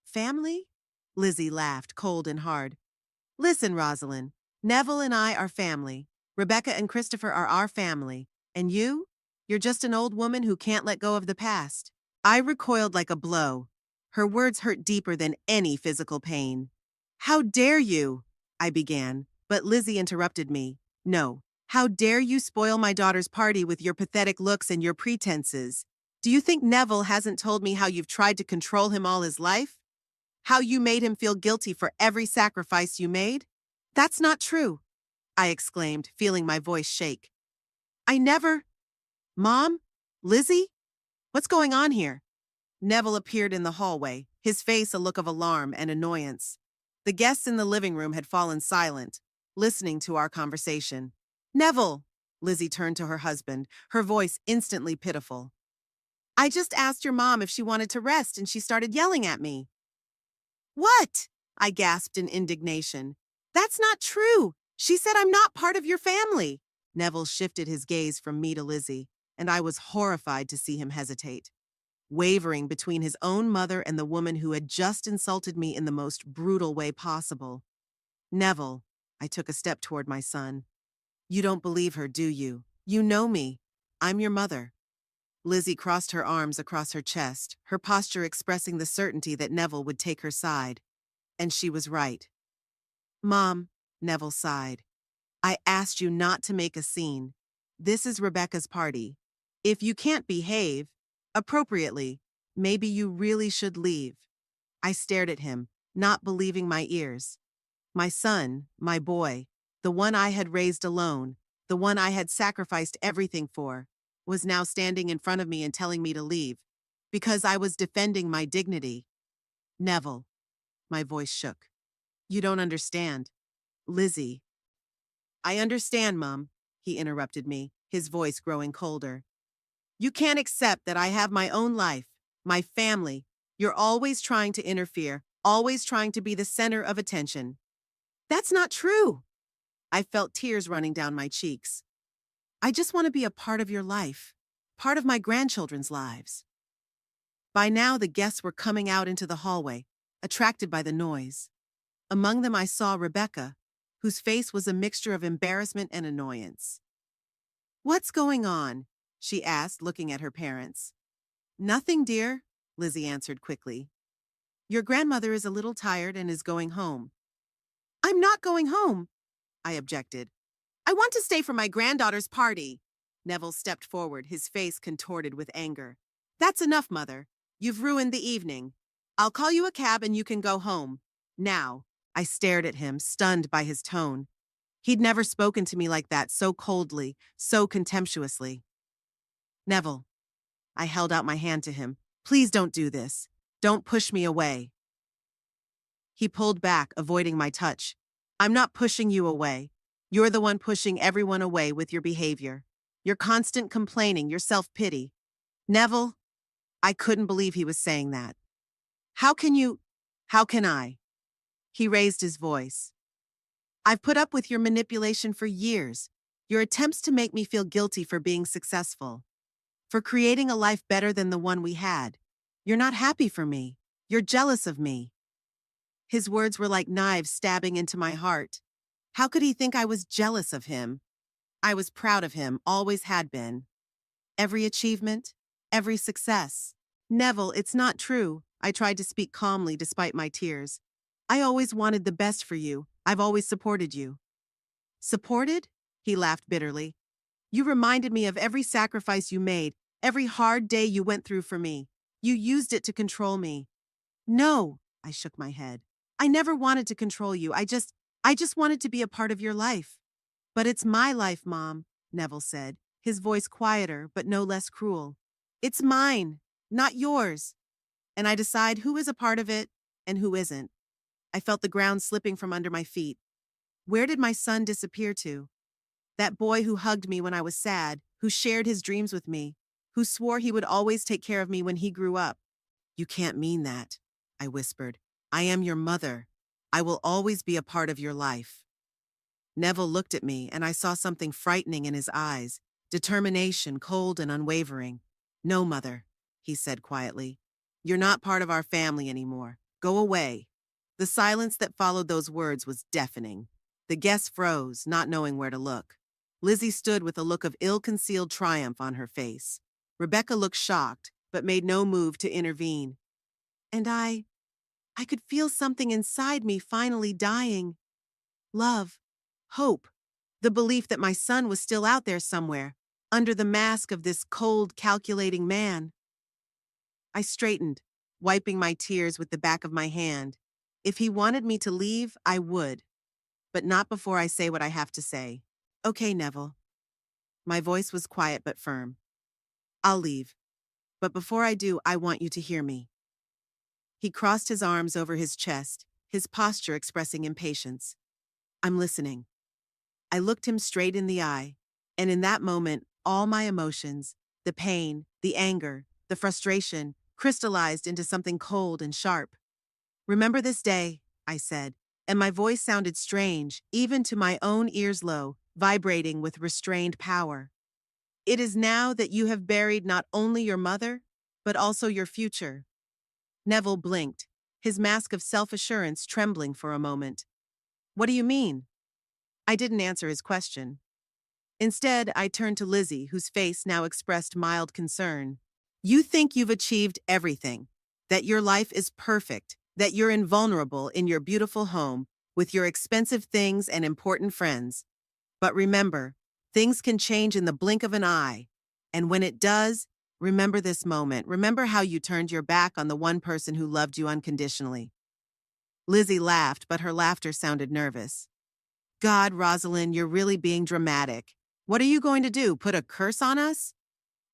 S1: "Family?" Lizzie laughed, cold and hard. "Listen, Rosalind, Neville and I are family. Rebecca and Christopher are our family. And you? You're just an old woman who can't let go of the past." I recoiled like a blow. Her words hurt deeper than any physical pain. "How dare you?" I began, but Lizzie interrupted me. "No, How dare you spoil my daughter's party with your pathetic looks and your pretenses? Do you think Neville hasn't told me how you've tried to control him all his life? How you made him feel guilty for every sacrifice you made? That's not true, I exclaimed, feeling my voice shake. I never. Mom? Lizzie? What's going on here? Neville appeared in the hallway, his face a look of alarm and annoyance. The guests in the living room had fallen silent, listening to our conversation. Neville! Lizzie turned to her husband, her voice instantly pitiful. I just asked your mom if she wanted to rest and she started yelling at me. What? I gasped in indignation. That's not true. She said I'm not part of your family. Neville shifted his gaze from me to Lizzie, and I was horrified to see him hesitate, wavering between his own mother and the woman who had just insulted me in the most brutal way possible. Neville, I took a step toward my son. You don't believe her, do you? You know me. I'm your mother. Lizzie crossed her arms across her chest, her posture expressing the certainty that Neville would take her side. And she was right. Mom, Neville sighed. I asked you not to make a scene. This is Rebecca's party. If you can't behave appropriately, maybe you really should leave. I stared at him, not believing my ears. My son, my boy, the one I had raised alone, the one I had sacrificed everything for, was now standing in front of me and telling me to leave, because I was defending my dignity. Neville. My voice shook. You don't understand. Lizzie. I understand, Mum, he interrupted me, his voice growing colder. You can't accept that I have my own life, my family. You're always trying to interfere, always trying to be the center of attention. That's not true. I felt tears running down my cheeks. I just want to be a part of your life, part of my grandchildren's lives. By now, the guests were coming out into the hallway, attracted by the noise. Among them, I saw Rebecca, whose face was a mixture of embarrassment and annoyance. What's going on? She asked, looking at her parents. Nothing, dear, Lizzie answered quickly. Your grandmother is a little tired and is going home. I'm not going home, I objected. I want to stay for my granddaughter's party. Neville stepped forward, his face contorted with anger. That's enough, Mother. You've ruined the evening. I'll call you a cab and you can go home. Now. I stared at him, stunned by his tone. He'd never spoken to me like that, so coldly, so contemptuously. Neville. I held out my hand to him. Please don't do this. Don't push me away. He pulled back, avoiding my touch. I'm not pushing you away. You're the one pushing everyone away with your behavior. Your constant complaining, your self-pity. Neville, I couldn't believe he was saying that. How can I? He raised his voice. I've put up with your manipulation for years, your attempts to make me feel guilty for being successful, for creating a life better than the one we had. You're not happy for me. You're jealous of me. His words were like knives stabbing into my heart. How could he think I was jealous of him? I was proud of him, always had been. Every achievement, every success. Neville, it's not true. I tried to speak calmly despite my tears. I always wanted the best for you. I've always supported you. Supported? He laughed bitterly. You reminded me of every sacrifice you made, every hard day you went through for me. You used it to control me. No, I shook my head. I never wanted to control you. I just wanted to be a part of your life. But it's my life, Mom, Neville said, his voice quieter but no less cruel. It's mine, not yours. And I decide who is a part of it and who isn't. I felt the ground slipping from under my feet. Where did my son disappear to? That boy who hugged me when I was sad, who shared his dreams with me, who swore he would always take care of me when he grew up. You can't mean that, I whispered. I am your mother. I will always be a part of your life. Neville looked at me, and I saw something frightening in his eyes, determination, cold and unwavering. No, Mother, he said quietly. You're not part of our family anymore. Go away. The silence that followed those words was deafening. The guests froze, not knowing where to look. Lizzie stood with a look of ill-concealed triumph on her face. Rebecca looked shocked, but made no move to intervene. And I could feel something inside me finally dying. Love. Hope. The belief that my son was still out there somewhere, under the mask of this cold, calculating man. I straightened, wiping my tears with the back of my hand. If he wanted me to leave, I would, but not before I say what I have to say. Okay, Neville. My voice was quiet but firm. I'll leave, but before I do, I want you to hear me. He crossed his arms over his chest, his posture expressing impatience. I'm listening. I looked him straight in the eye, and in that moment, all my emotions, the pain, the anger, the frustration, crystallized into something cold and sharp. Remember this day, I said, and my voice sounded strange, even to my own ears low, vibrating with restrained power. It is now that you have buried not only your mother, but also your future. Neville blinked, his mask of self-assurance trembling for a moment. What do you mean? I didn't answer his question. Instead, I turned to Lizzie, whose face now expressed mild concern. You think you've achieved everything, that your life is perfect, that you're invulnerable in your beautiful home, with your expensive things and important friends. But remember, things can change in the blink of an eye. And when it does, remember this moment. Remember how you turned your back on the one person who loved you unconditionally. Lizzie laughed, but her laughter sounded nervous. God, Rosalind, you're really being dramatic. What are you going to do, put a curse on us?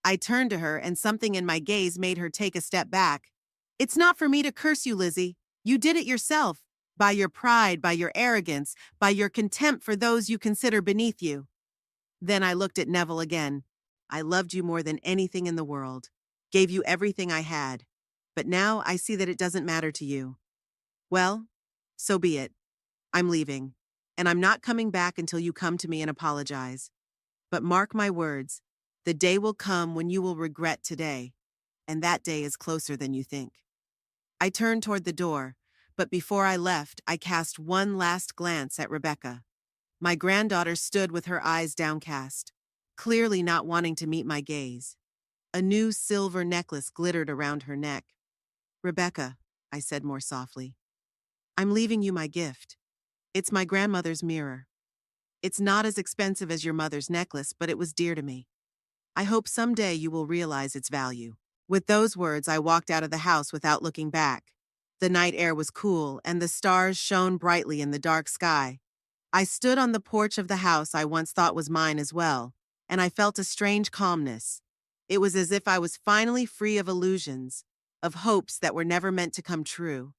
S1: I turned to her, and something in my gaze made her take a step back. It's not for me to curse you, Lizzie. You did it yourself, by your pride, by your arrogance, by your contempt for those you consider beneath you. Then I looked at Neville again. I loved you more than anything in the world, gave you everything I had. But now I see that it doesn't matter to you. Well, so be it. I'm leaving, and I'm not coming back until you come to me and apologize. But mark my words, the day will come when you will regret today, and that day is closer than you think. I turned toward the door, but before I left, I cast one last glance at Rebecca. My granddaughter stood with her eyes downcast, clearly not wanting to meet my gaze. A new silver necklace glittered around her neck. Rebecca, I said more softly, I'm leaving you my gift. It's my grandmother's mirror. It's not as expensive as your mother's necklace, but it was dear to me. I hope someday you will realize its value. With those words, I walked out of the house without looking back. The night air was cool, and the stars shone brightly in the dark sky. I stood on the porch of the house I once thought was mine as well, and I felt a strange calmness. It was as if I was finally free of illusions, of hopes that were never meant to come true.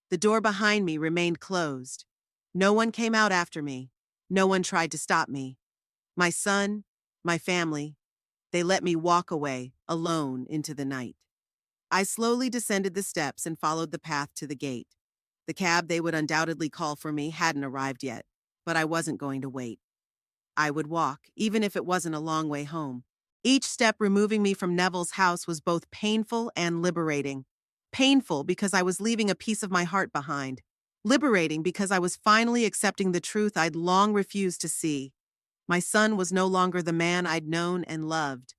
S1: The door behind me remained closed. No one came out after me. No one tried to stop me. My son, my family, they let me walk away, alone, into the night. I slowly descended the steps and followed the path to the gate. The cab they would undoubtedly call for me hadn't arrived yet, but I wasn't going to wait. I would walk, even if it wasn't a long way home. Each step removing me from Neville's house was both painful and liberating. Painful because I was leaving a piece of my heart behind. Liberating because I was finally accepting the truth I'd long refused to see. My son was no longer the man I'd known and loved.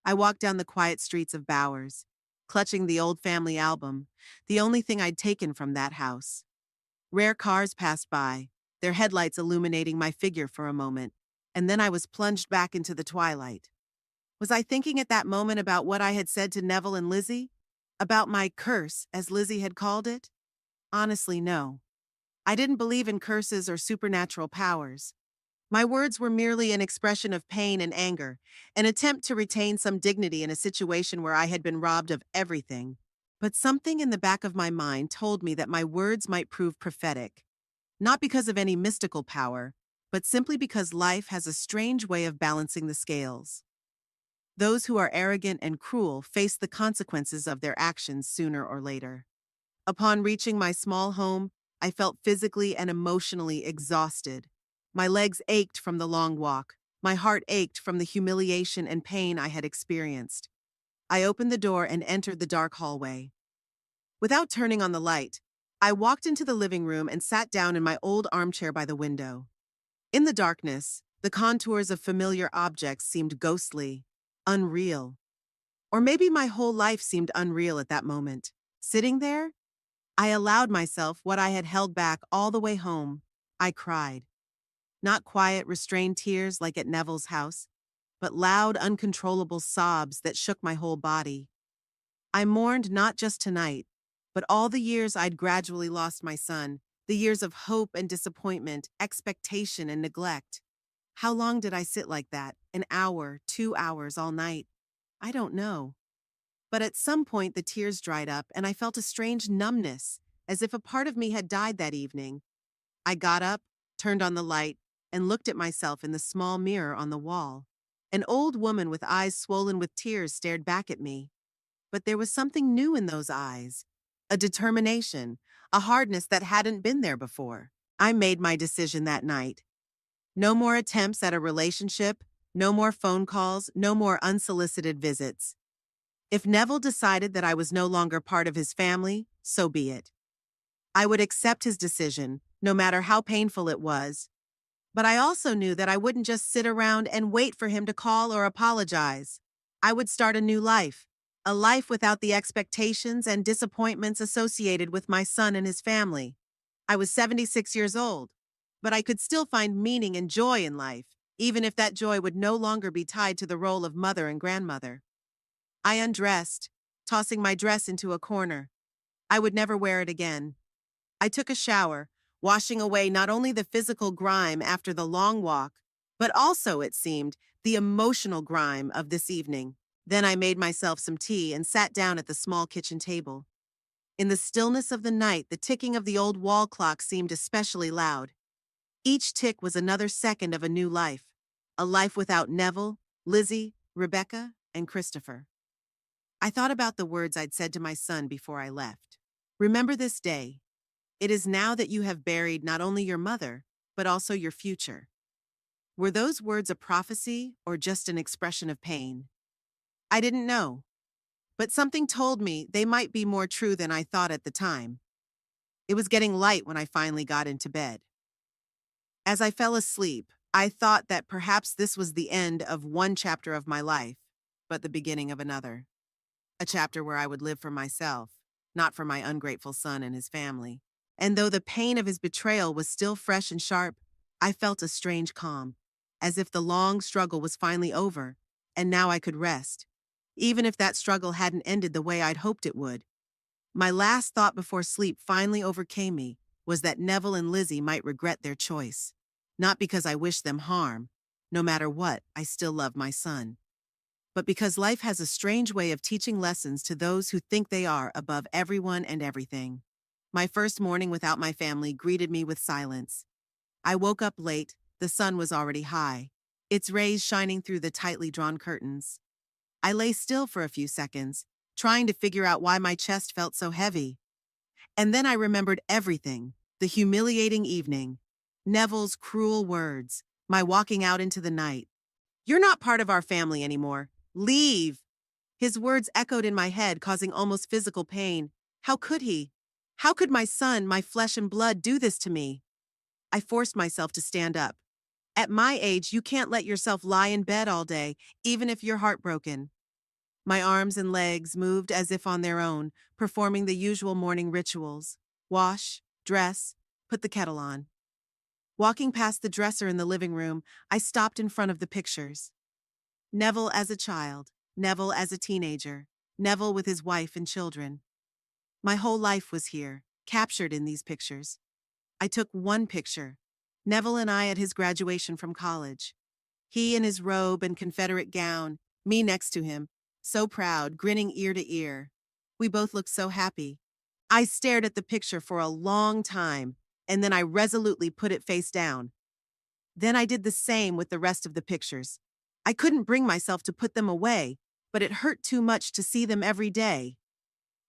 S1: I walked down the quiet streets of Bowers, clutching the old family album, the only thing I'd taken from that house. Rare cars passed by, their headlights illuminating my figure for a moment, and then I was plunged back into the twilight. Was I thinking at that moment about what I had said to Neville and Lizzie? About my curse, as Lizzie had called it? Honestly, no. I didn't believe in curses or supernatural powers. My words were merely an expression of pain and anger, an attempt to retain some dignity in a situation where I had been robbed of everything. But something in the back of my mind told me that my words might prove prophetic, not because of any mystical power, but simply because life has a strange way of balancing the scales. Those who are arrogant and cruel face the consequences of their actions sooner or later. Upon reaching my small home, I felt physically and emotionally exhausted. My legs ached from the long walk. My heart ached from the humiliation and pain I had experienced. I opened the door and entered the dark hallway. Without turning on the light, I walked into the living room and sat down in my old armchair by the window. In the darkness, the contours of familiar objects seemed ghostly, unreal. Or maybe my whole life seemed unreal at that moment. Sitting there, I allowed myself what I had held back all the way home. I cried. Not quiet, restrained tears like at Neville's house, but loud, uncontrollable sobs that shook my whole body. I mourned not just tonight, but all the years I'd gradually lost my son, the years of hope and disappointment, expectation and neglect. How long did I sit like that? An hour, 2 hours, all night? I don't know. But at some point the tears dried up and I felt a strange numbness, as if a part of me had died that evening. I got up, turned on the light, and looked at myself in the small mirror on the wall. An old woman with eyes swollen with tears stared back at me. But there was something new in those eyes. A determination, a hardness that hadn't been there before. I made my decision that night. No more attempts at a relationship, no more phone calls, no more unsolicited visits. If Neville decided that I was no longer part of his family, so be it. I would accept his decision, no matter how painful it was. But I also knew that I wouldn't just sit around and wait for him to call or apologize. I would start a new life, a life without the expectations and disappointments associated with my son and his family. I was 76 years old, but I could still find meaning and joy in life, even if that joy would no longer be tied to the role of mother and grandmother. I undressed, tossing my dress into a corner. I would never wear it again. I took a shower, washing away not only the physical grime after the long walk, but also, it seemed, the emotional grime of this evening. Then I made myself some tea and sat down at the small kitchen table. In the stillness of the night, the ticking of the old wall clock seemed especially loud. Each tick was another second of a new life, a life without Neville, Lizzie, Rebecca, and Christopher. I thought about the words I'd said to my son before I left. Remember this day. It is now that you have buried not only your mother, but also your future. Were those words a prophecy or just an expression of pain? I didn't know, but something told me they might be more true than I thought at the time. It was getting light when I finally got into bed. As I fell asleep, I thought that perhaps this was the end of one chapter of my life, but the beginning of another. A chapter where I would live for myself, not for my ungrateful son and his family. And though the pain of his betrayal was still fresh and sharp, I felt a strange calm, as if the long struggle was finally over, and now I could rest, even if that struggle hadn't ended the way I'd hoped it would. My last thought before sleep finally overcame me was that Neville and Lizzie might regret their choice. Not because I wished them harm. No matter what, I still love my son. But because life has a strange way of teaching lessons to those who think they are above everyone and everything. My first morning without my family greeted me with silence. I woke up late, the sun was already high, its rays shining through the tightly drawn curtains. I lay still for a few seconds, trying to figure out why my chest felt so heavy. And then I remembered everything, the humiliating evening, Neville's cruel words, my walking out into the night. "You're not part of our family anymore. Leave!" His words echoed in my head, causing almost physical pain. How could he? How could my son, my flesh and blood, do this to me? I forced myself to stand up. At my age, you can't let yourself lie in bed all day, even if you're heartbroken. My arms and legs moved as if on their own, performing the usual morning rituals. Wash, dress, put the kettle on. Walking past the dresser in the living room, I stopped in front of the pictures. Neville as a child, Neville as a teenager, Neville with his wife and children. My whole life was here, captured in these pictures. I took one picture, Neville and I at his graduation from college. He in his robe and Confederate gown, me next to him, so proud, grinning ear to ear. We both looked so happy. I stared at the picture for a long time, and then I resolutely put it face down. Then I did the same with the rest of the pictures. I couldn't bring myself to put them away, but it hurt too much to see them every day.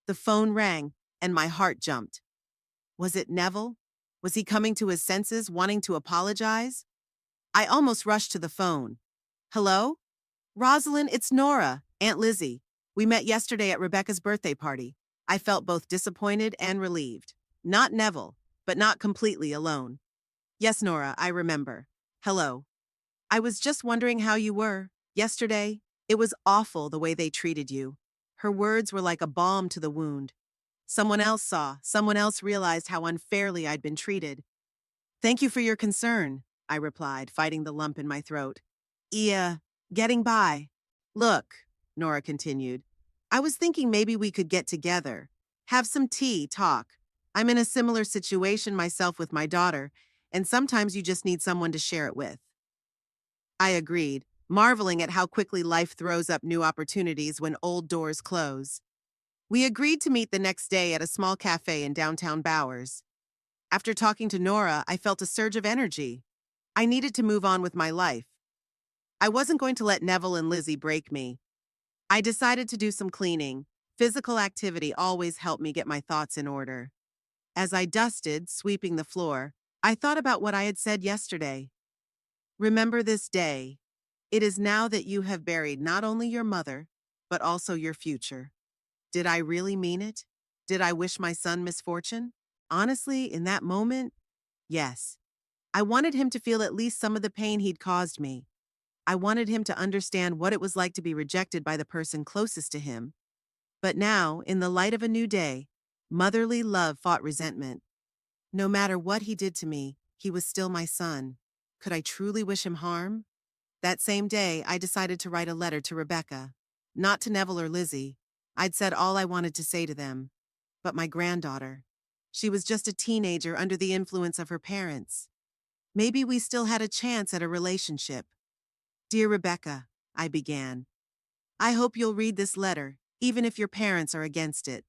S1: The phone rang, and my heart jumped. Was it Neville? Was he coming to his senses, wanting to apologize? I almost rushed to the phone. "Hello? Rosalind, it's Nora, Aunt Lizzie. We met yesterday at Rebecca's birthday party." I felt both disappointed and relieved. Not Neville, but not completely alone. "Yes, Nora, I remember. Hello. I was just wondering how you were. Yesterday, it was awful the way they treated you." Her words were like a balm to the wound. Someone else saw, someone else realized how unfairly I'd been treated. "Thank you for your concern. I replied, fighting the lump in my throat. Yeah, getting by. Look, Nora continued, I was thinking maybe we could get together, have some tea, talk. I'm in a similar situation myself with my daughter, and sometimes you just need someone to share it with. I agreed, marveling at how quickly life throws up new opportunities when old doors close. We agreed to meet the next day at a small cafe in downtown Bowers. After talking to Nora, I felt a surge of energy. I needed to move on with my life. I wasn't going to let Neville and Lizzie break me. I decided to do some cleaning. Physical activity always helped me get my thoughts in order. As I dusted, sweeping the floor, I thought about what I had said yesterday. Remember this day. It is now that you have buried not only your mother, but also your future. Did I really mean it? Did I wish my son misfortune? Honestly, in that moment, yes. I wanted him to feel at least some of the pain he'd caused me. I wanted him to understand what it was like to be rejected by the person closest to him. But now, in the light of a new day, motherly love fought resentment. No matter what he did to me, he was still my son. Could I truly wish him harm? That same day, I decided to write a letter to Rebecca. Not to Neville or Lizzie. I'd said all I wanted to say to them. But my granddaughter. She was just a teenager under the influence of her parents. Maybe we still had a chance at a relationship. Dear Rebecca, I began. I hope you'll read this letter, even if your parents are against it.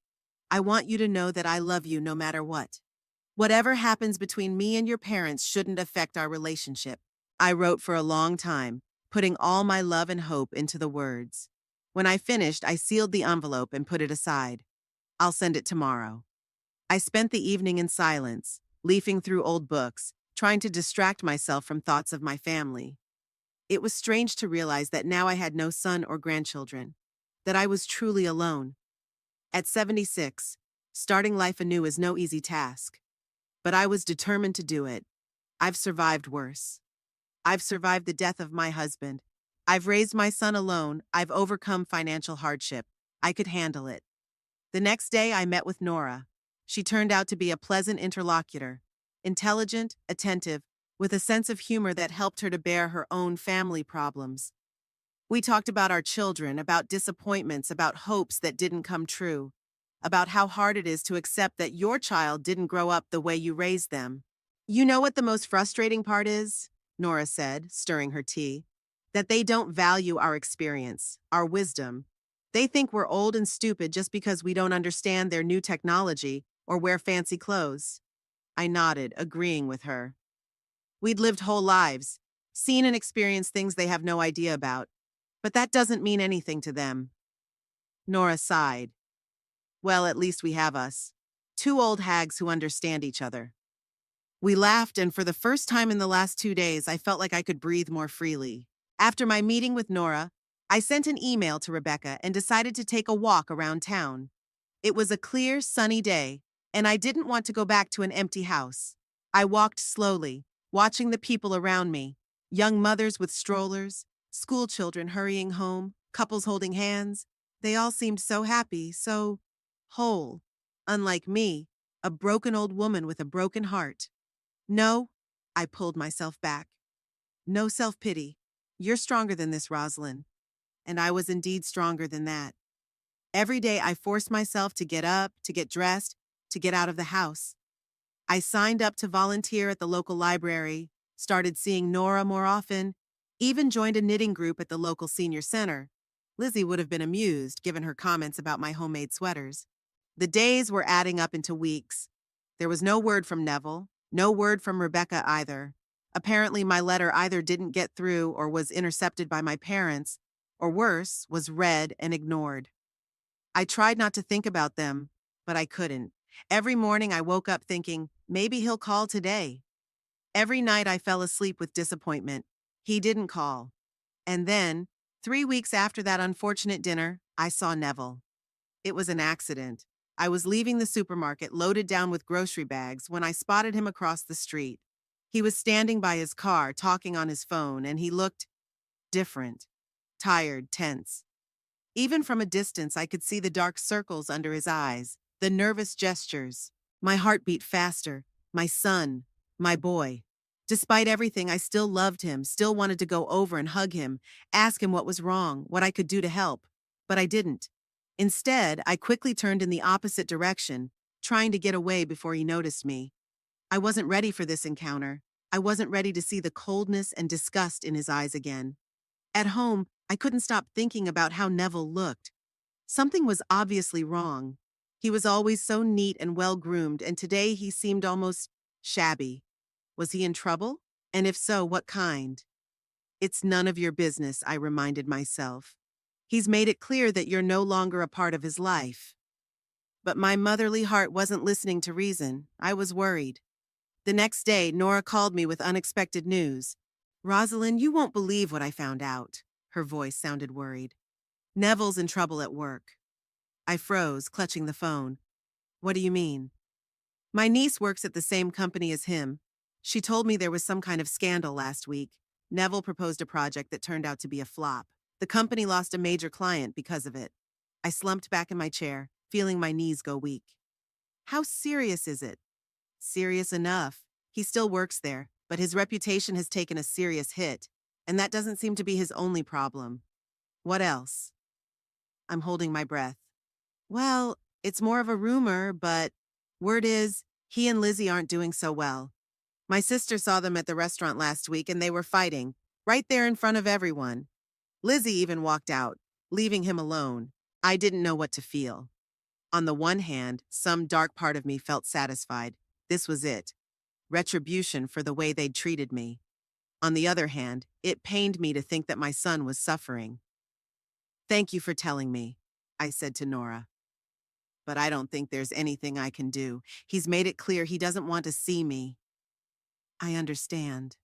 S1: I want you to know that I love you no matter what. Whatever happens between me and your parents shouldn't affect our relationship. I wrote for a long time, putting all my love and hope into the words. When I finished, I sealed the envelope and put it aside. I'll send it tomorrow. I spent the evening in silence, leafing through old books, trying to distract myself from thoughts of my family. It was strange to realize that now I had no son or grandchildren, that I was truly alone. At 76, starting life anew is no easy task. But I was determined to do it. I've survived worse. I've survived the death of my husband. I've raised my son alone. I've overcome financial hardship. I could handle it. The next day, I met with Nora. She turned out to be a pleasant interlocutor, intelligent, attentive, with a sense of humor that helped her to bear her own family problems. We talked about our children, about disappointments, about hopes that didn't come true, about how hard it is to accept that your child didn't grow up the way you raised them. You know what the most frustrating part is? Nora said, stirring her tea. That they don't value our experience, our wisdom. They think we're old and stupid just because we don't understand their new technology or wear fancy clothes. I nodded, agreeing with her. We'd lived whole lives, seen and experienced things they have no idea about. But that doesn't mean anything to them. Nora sighed. Well, at least we have us. Two old hags who understand each other. We laughed, and for the first time in the last 2 days, I felt like I could breathe more freely. After my meeting with Nora, I sent an email to Rebecca and decided to take a walk around town. It was a clear, sunny day, and I didn't want to go back to an empty house. I walked slowly, watching the people around me, young mothers with strollers, school children hurrying home, couples holding hands. They all seemed so happy, so whole. Unlike me, a broken old woman with a broken heart. No, I pulled myself back. No self-pity. You're stronger than this, Rosalind. And I was indeed stronger than that. Every day I forced myself to get up, to get dressed, to get out of the house. I signed up to volunteer at the local library, started seeing Nora more often, even joined a knitting group at the local senior center. Lizzie would have been amused, given her comments about my homemade sweaters. The days were adding up into weeks. There was no word from Neville, no word from Rebecca either. Apparently my letter either didn't get through or was intercepted by my parents, or worse, was read and ignored. I tried not to think about them, but I couldn't. Every morning I woke up thinking, maybe he'll call today. Every night I fell asleep with disappointment. He didn't call. And then, 3 weeks after that unfortunate dinner, I saw Neville. It was an accident. I was leaving the supermarket loaded down with grocery bags when I spotted him across the street. He was standing by his car, talking on his phone, and he looked different, tired, tense. Even from a distance, I could see the dark circles under his eyes, the nervous gestures. My heart beat faster. My son, my boy. Despite everything, I still loved him, still wanted to go over and hug him, ask him what was wrong, what I could do to help. But I didn't. Instead, I quickly turned in the opposite direction, trying to get away before he noticed me. I wasn't ready for this encounter. I wasn't ready to see the coldness and disgust in his eyes again. At home, I couldn't stop thinking about how Neville looked. Something was obviously wrong. He was always so neat and well-groomed, and today he seemed almost shabby. Was he in trouble? And if so, what kind? It's none of your business, I reminded myself. He's made it clear that you're no longer a part of his life. But my motherly heart wasn't listening to reason. I was worried. The next day, Nora called me with unexpected news. "Rosalind, you won't believe what I found out." Her voice sounded worried. "Neville's in trouble at work." I froze, clutching the phone. "What do you mean?" "My niece works at the same company as him. She told me there was some kind of scandal last week. Neville proposed a project that turned out to be a flop. The company lost a major client because of it." I slumped back in my chair, feeling my knees go weak. "How serious is it?" "Serious enough. He still works there, but his reputation has taken a serious hit, and that doesn't seem to be his only problem." "What else?" I'm holding my breath. "Well, it's more of a rumor, but word is he and Lizzie aren't doing so well. My sister saw them at the restaurant last week and they were fighting, right there in front of everyone. Lizzie even walked out, leaving him alone. I didn't know what to feel. On the one hand, some dark part of me felt satisfied. This was it. Retribution for the way they'd treated me. On the other hand, it pained me to think that my son was suffering. "Thank you for telling me," I said to Nora. "But I don't think there's anything I can do. He's made it clear he doesn't want to see me." "I understand,"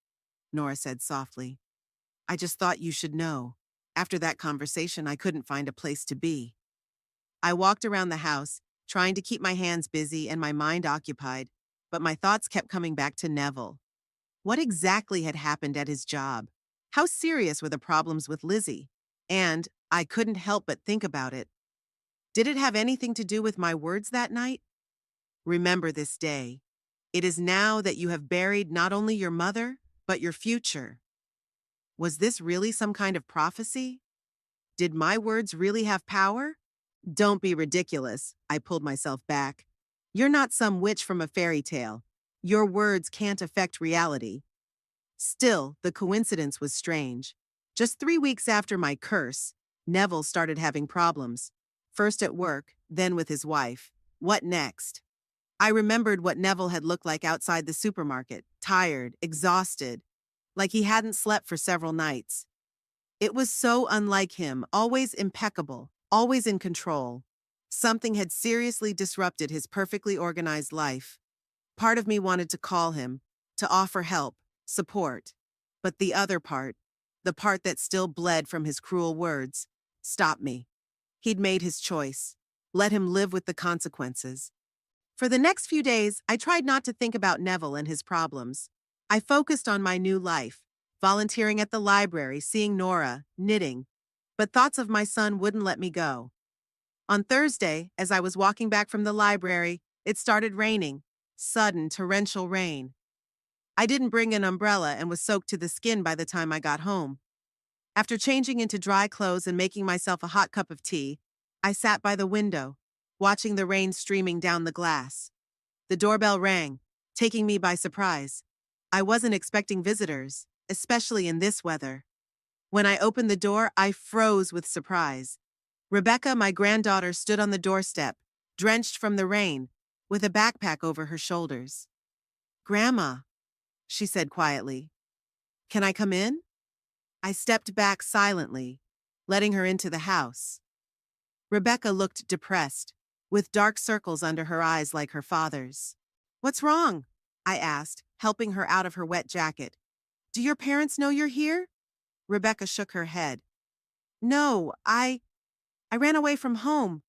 S1: Nora said softly. "I just thought you should know. After that conversation, I couldn't find a place to be." I walked around the house, trying to keep my hands busy and my mind occupied, but my thoughts kept coming back to Neville. What exactly had happened at his job? How serious were the problems with Lizzie? And I couldn't help but think about it. Did it have anything to do with my words that night? "Remember this day. It is now that you have buried not only your mother, but your future." Was this really some kind of prophecy? Did my words really have power? "Don't be ridiculous," I pulled myself back. "You're not some witch from a fairy tale. Your words can't affect reality." Still, the coincidence was strange. Just 3 weeks after my curse, Neville started having problems. First at work, then with his wife. What next? I remembered what Neville had looked like outside the supermarket, tired, exhausted, like he hadn't slept for several nights. It was so unlike him, always impeccable, always in control. Something had seriously disrupted his perfectly organized life. Part of me wanted to call him, to offer help, support. But the other part, the part that still bled from his cruel words, stopped me. He'd made his choice. Let him live with the consequences. For the next few days, I tried not to think about Neville and his problems. I focused on my new life, volunteering at the library, seeing Nora, knitting. But thoughts of my son wouldn't let me go. On Thursday, as I was walking back from the library, it started raining. Sudden, torrential rain. I didn't bring an umbrella and was soaked to the skin by the time I got home. After changing into dry clothes and making myself a hot cup of tea, I sat by the window, watching the rain streaming down the glass. The doorbell rang, taking me by surprise. I wasn't expecting visitors, especially in this weather. When I opened the door, I froze with surprise. Rebecca, my granddaughter, stood on the doorstep, drenched from the rain, with a backpack over her shoulders. "Grandma," she said quietly, "can I come in?" I stepped back silently, letting her into the house. Rebecca looked depressed, with dark circles under her eyes like her father's. "What's wrong?" I asked, helping her out of her wet jacket. "Do your parents know you're here?" Rebecca shook her head. "No, I ran away from home.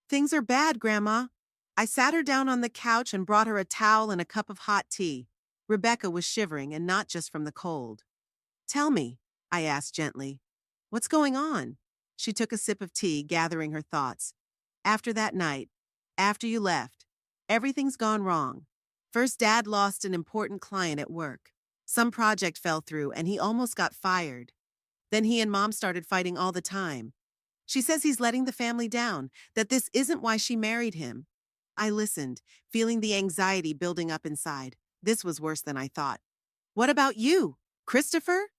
S1: Things are bad, Grandma." I sat her down on the couch and brought her a towel and a cup of hot tea. Rebecca was shivering, and not just from the cold. "Tell me," I asked gently. "What's going on?" She took a sip of tea, gathering her thoughts. "After that night, after you left, everything's gone wrong. First, Dad lost an important client at work. Some project fell through and he almost got fired. Then he and Mom started fighting all the time. She says he's letting the family down, that this isn't why she married him. I listened, feeling the anxiety building up inside. This was worse than I thought. What about you, Christopher?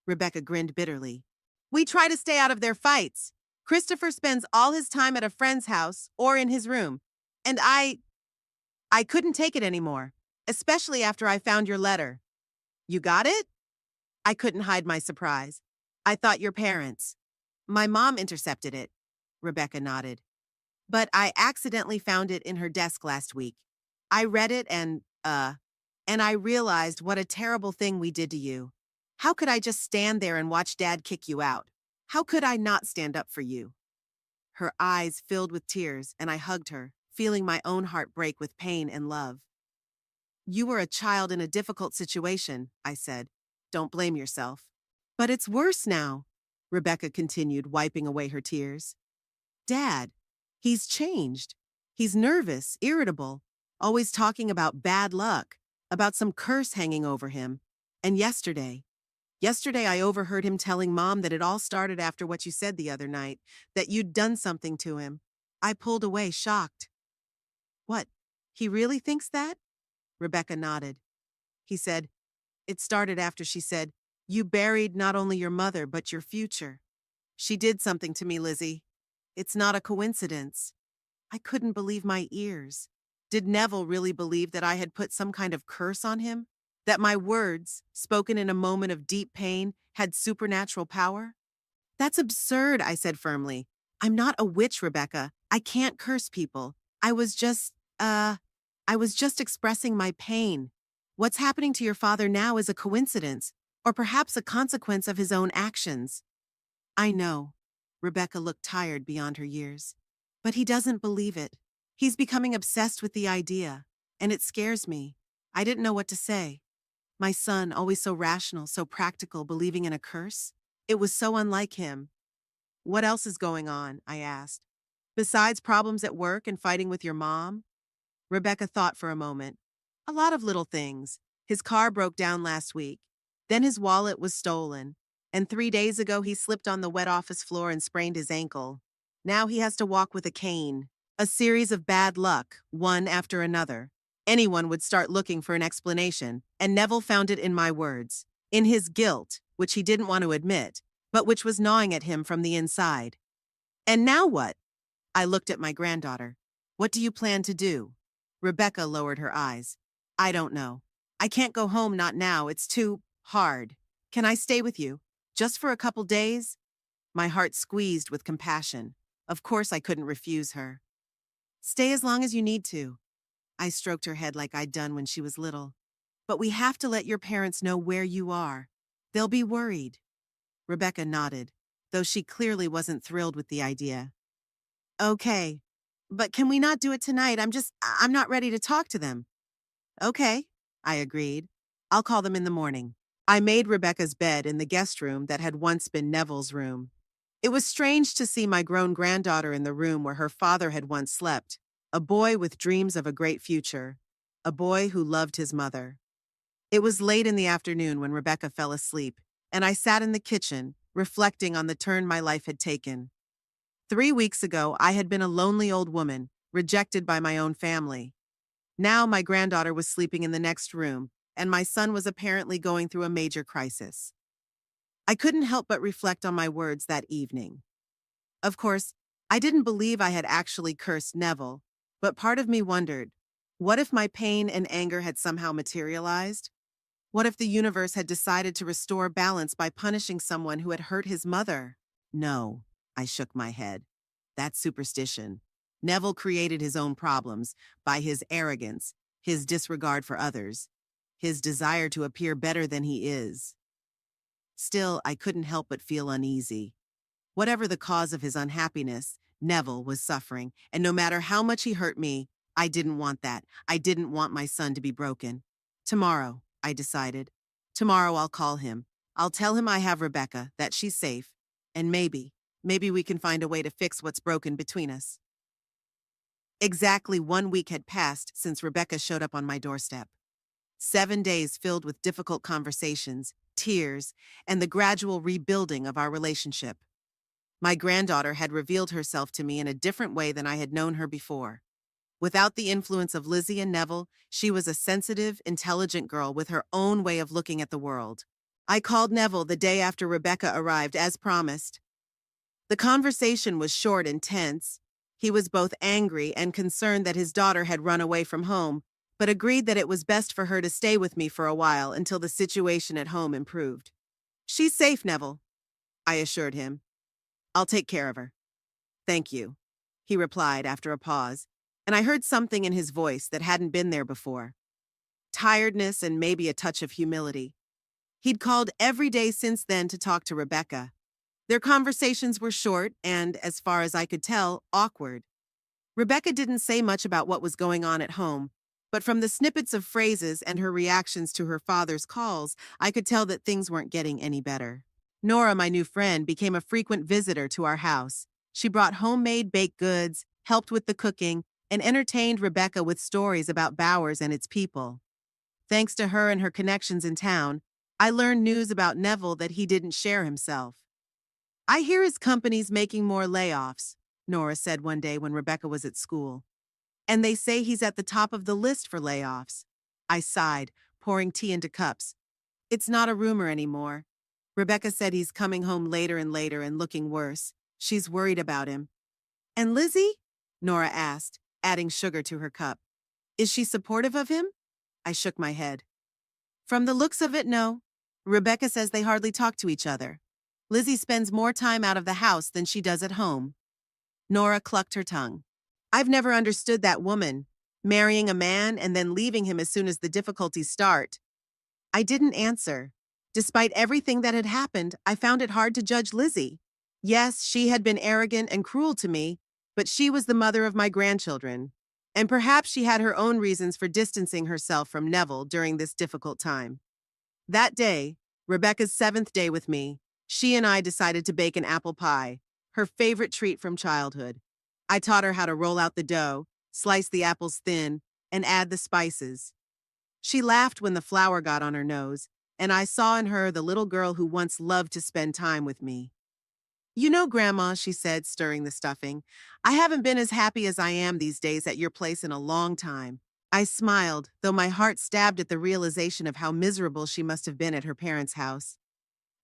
S1: Rebecca grinned bitterly. We try to stay out of their fights. Christopher spends all his time at a friend's house or in his room. And I couldn't take it anymore, especially after I found your letter. You got it? I couldn't hide my surprise. I thought your parents. My mom intercepted it. Rebecca nodded. But I accidentally found it in her desk last week. I read it and I realized what a terrible thing we did to you. How could I just stand there and watch Dad kick you out? How could I not stand up for you? Her eyes filled with tears, and I hugged her, feeling my own heart break with pain and love. You were a child in a difficult situation, I said. Don't blame yourself. But it's worse now, Rebecca continued, wiping away her tears. Dad, he's changed. He's nervous, irritable, always talking about bad luck, about some curse hanging over him. And yesterday I overheard him telling Mom that it all started after what you said the other night, that you'd done something to him. I pulled away, shocked. What, he really thinks that? Rebecca nodded. He said, it started after she said, you buried not only your mother, but your future. She did something to me, Lizzie. It's not a coincidence. I couldn't believe my ears. Did Neville really believe that I had put some kind of curse on him? That my words, spoken in a moment of deep pain, had supernatural power? That's absurd, I said firmly. I'm not a witch, Rebecca. I can't curse people. I was just expressing my pain. What's happening to your father now is a coincidence, or perhaps a consequence of his own actions. I know. Rebecca looked tired beyond her years. But he doesn't believe it. He's becoming obsessed with the idea, and it scares me. I didn't know what to say. My son, always so rational, so practical, believing in a curse? It was so unlike him. What else is going on? I asked. Besides problems at work and fighting with your mom? Rebecca thought for a moment. A lot of little things. His car broke down last week. Then his wallet was stolen. And 3 days ago he slipped on the wet office floor and sprained his ankle. Now he has to walk with a cane. A series of bad luck, one after another. Anyone would start looking for an explanation, and Neville found it in my words. In his guilt, which he didn't want to admit, but which was gnawing at him from the inside. And now what? I looked at my granddaughter. What do you plan to do? Rebecca lowered her eyes. I don't know. I can't go home, not now. It's too hard. Can I stay with you? Just for a couple days? My heart squeezed with compassion. Of course I couldn't refuse her. Stay as long as you need to. I stroked her head like I'd done when she was little. But we have to let your parents know where you are. They'll be worried. Rebecca nodded, though she clearly wasn't thrilled with the idea. Okay, but can we not do it tonight? I'm not ready to talk to them. Okay, I agreed. I'll call them in the morning. I made Rebecca's bed in the guest room that had once been Neville's room. It was strange to see my grown granddaughter in the room where her father had once slept, a boy with dreams of a great future, a boy who loved his mother. It was late in the afternoon when Rebecca fell asleep, and I sat in the kitchen, reflecting on the turn my life had taken. 3 weeks ago, I had been a lonely old woman, rejected by my own family. Now my granddaughter was sleeping in the next room, and my son was apparently going through a major crisis. I couldn't help but reflect on my words that evening. Of course, I didn't believe I had actually cursed Neville, but part of me wondered, what if my pain and anger had somehow materialized? What if the universe had decided to restore balance by punishing someone who had hurt his mother? No, I shook my head. That's superstition. Neville created his own problems by his arrogance, his disregard for others, his desire to appear better than he is. Still, I couldn't help but feel uneasy. Whatever the cause of his unhappiness, Neville was suffering, and no matter how much he hurt me, I didn't want that. I didn't want my son to be broken. Tomorrow, I decided. Tomorrow I'll call him. I'll tell him I have Rebecca, that she's safe, and maybe we can find a way to fix what's broken between us. Exactly 1 week had passed since Rebecca showed up on my doorstep. 7 days filled with difficult conversations, tears, and the gradual rebuilding of our relationship. My granddaughter had revealed herself to me in a different way than I had known her before. Without the influence of Lizzie and Neville, she was a sensitive, intelligent girl with her own way of looking at the world. I called Neville the day after Rebecca arrived, as promised. The conversation was short and tense. He was both angry and concerned that his daughter had run away from home, but agreed that it was best for her to stay with me for a while until the situation at home improved. "She's safe, Neville," I assured him. "I'll take care of her." "Thank you," he replied after a pause, and I heard something in his voice that hadn't been there before. Tiredness and maybe a touch of humility. He'd called every day since then to talk to Rebecca. Their conversations were short and, as far as I could tell, awkward. Rebecca didn't say much about what was going on at home, but from the snippets of phrases and her reactions to her father's calls, I could tell that things weren't getting any better. Nora, my new friend, became a frequent visitor to our house. She brought homemade baked goods, helped with the cooking, and entertained Rebecca with stories about Bowers and its people. Thanks to her and her connections in town, I learned news about Neville that he didn't share himself. "I hear his company's making more layoffs," Nora said one day when Rebecca was at school. "And they say he's at the top of the list for layoffs." I sighed, pouring tea into cups. "It's not a rumor anymore. Rebecca said he's coming home later and looking worse. She's worried about him." "And Lizzie?" Nora asked, adding sugar to her cup. "Is she supportive of him?" I shook my head. "From the looks of it, no. Rebecca says they hardly talk to each other. Lizzie spends more time out of the house than she does at home." Nora clucked her tongue. "I've never understood that woman, marrying a man and then leaving him as soon as the difficulties start." I didn't answer. Despite everything that had happened, I found it hard to judge Lizzie. Yes, she had been arrogant and cruel to me, but she was the mother of my grandchildren. And perhaps she had her own reasons for distancing herself from Neville during this difficult time. That day, Rebecca's 7th day with me, she and I decided to bake an apple pie, her favorite treat from childhood. I taught her how to roll out the dough, slice the apples thin, and add the spices. She laughed when the flour got on her nose, and I saw in her the little girl who once loved to spend time with me. "You know, Grandma," she said, stirring the stuffing, "I haven't been as happy as I am these days at your place in a long time." I smiled, though my heart stabbed at the realization of how miserable she must have been at her parents' house.